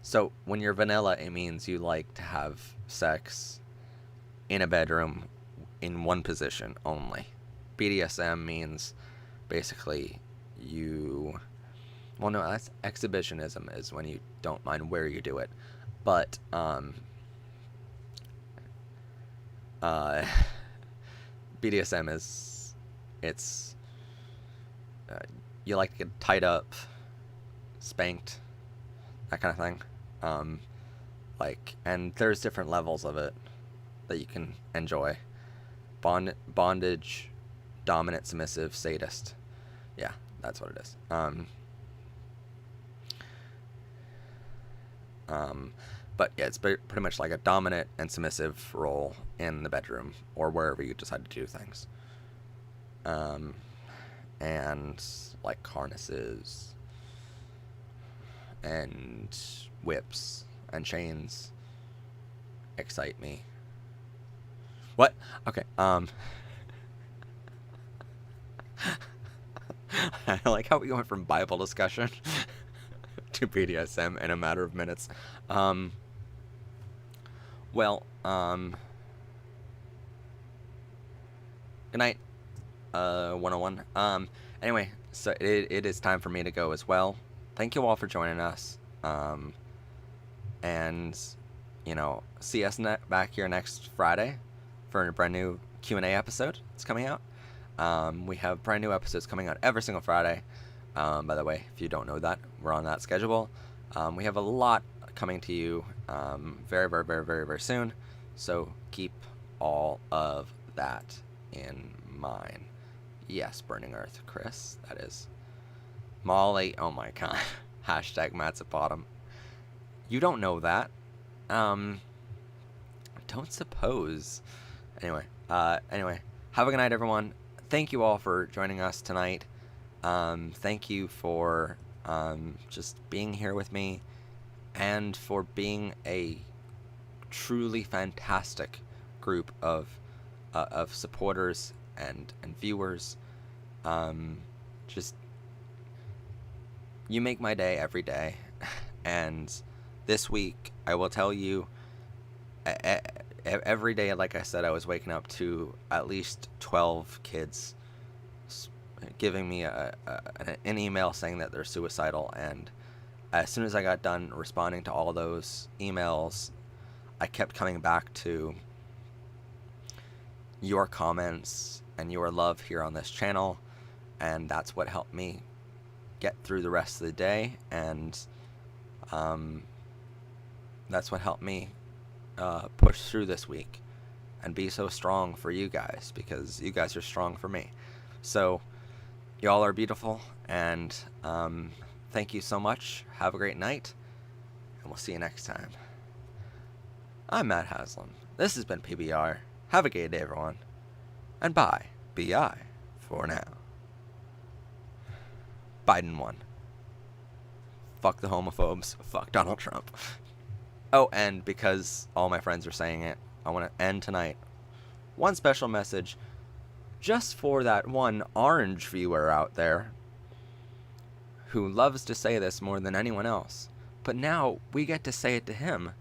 so when you're vanilla, it means you like to have sex in a bedroom in one position only. BDSM means basically well, no, that's exhibitionism, is when you don't mind where you do it. But BDSM is, it's you like to get tied up, spanked, that kind of thing. And there's different levels of it that you can enjoy. Bondage, dominant, submissive, sadist. Yeah, that's what it is. But yeah, it's pretty much like a dominant and submissive role in the bedroom or wherever you decide to do things. And like harnesses and whips and chains excite me. What? Okay. I like how we went from Bible discussion to BDSM in a matter of minutes. Well, good night, 101. Anyway, so it is time for me to go as well. Thank you all for joining us. And, see us back here next Friday for a brand new Q&A episode. It's coming out. We have brand new episodes coming out every single Friday. By the way, if you don't know that, we're on that schedule. We have a lot coming to you very, very, very, very, very soon. So keep all of that in mind. Yes, Burning Earth, Chris, that is. Molly, oh my god. Hashtag Matt's at bottom. You don't know that. Don't suppose. Anyway, have a good night, everyone. Thank you all for joining us tonight. Thank you for just being here with me and for being a truly fantastic group of supporters and viewers. Just you make my day every day. And this week, I will tell you, every day, like I said, I was waking up to at least 12 kids giving me an email saying that they're suicidal. And as soon as I got done responding to all those emails, I kept coming back to your comments and your love here on this channel, and that's what helped me get through the rest of the day, and that's what helped me push through this week and be so strong for you guys, because you guys are strong for me. So y'all are beautiful, and thank you so much. Have a great night, and we'll see you next time. I'm Matt Haslam. This has been PBR. Have a gay day, everyone. And bye. BI for now. Biden won. Fuck the homophobes. Fuck Donald Trump. Oh, and because all my friends are saying it, I want to end tonight. One special message just for that one orange viewer out there who loves to say this more than anyone else. But now we get to say it to him.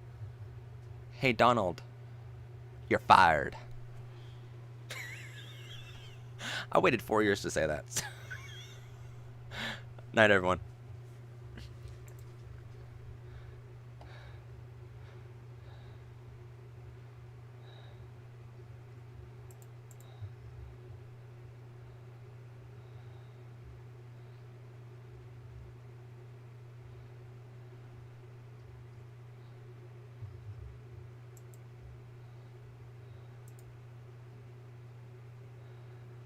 Hey, Donald, you're fired. I waited 4 years to say that. Night, everyone.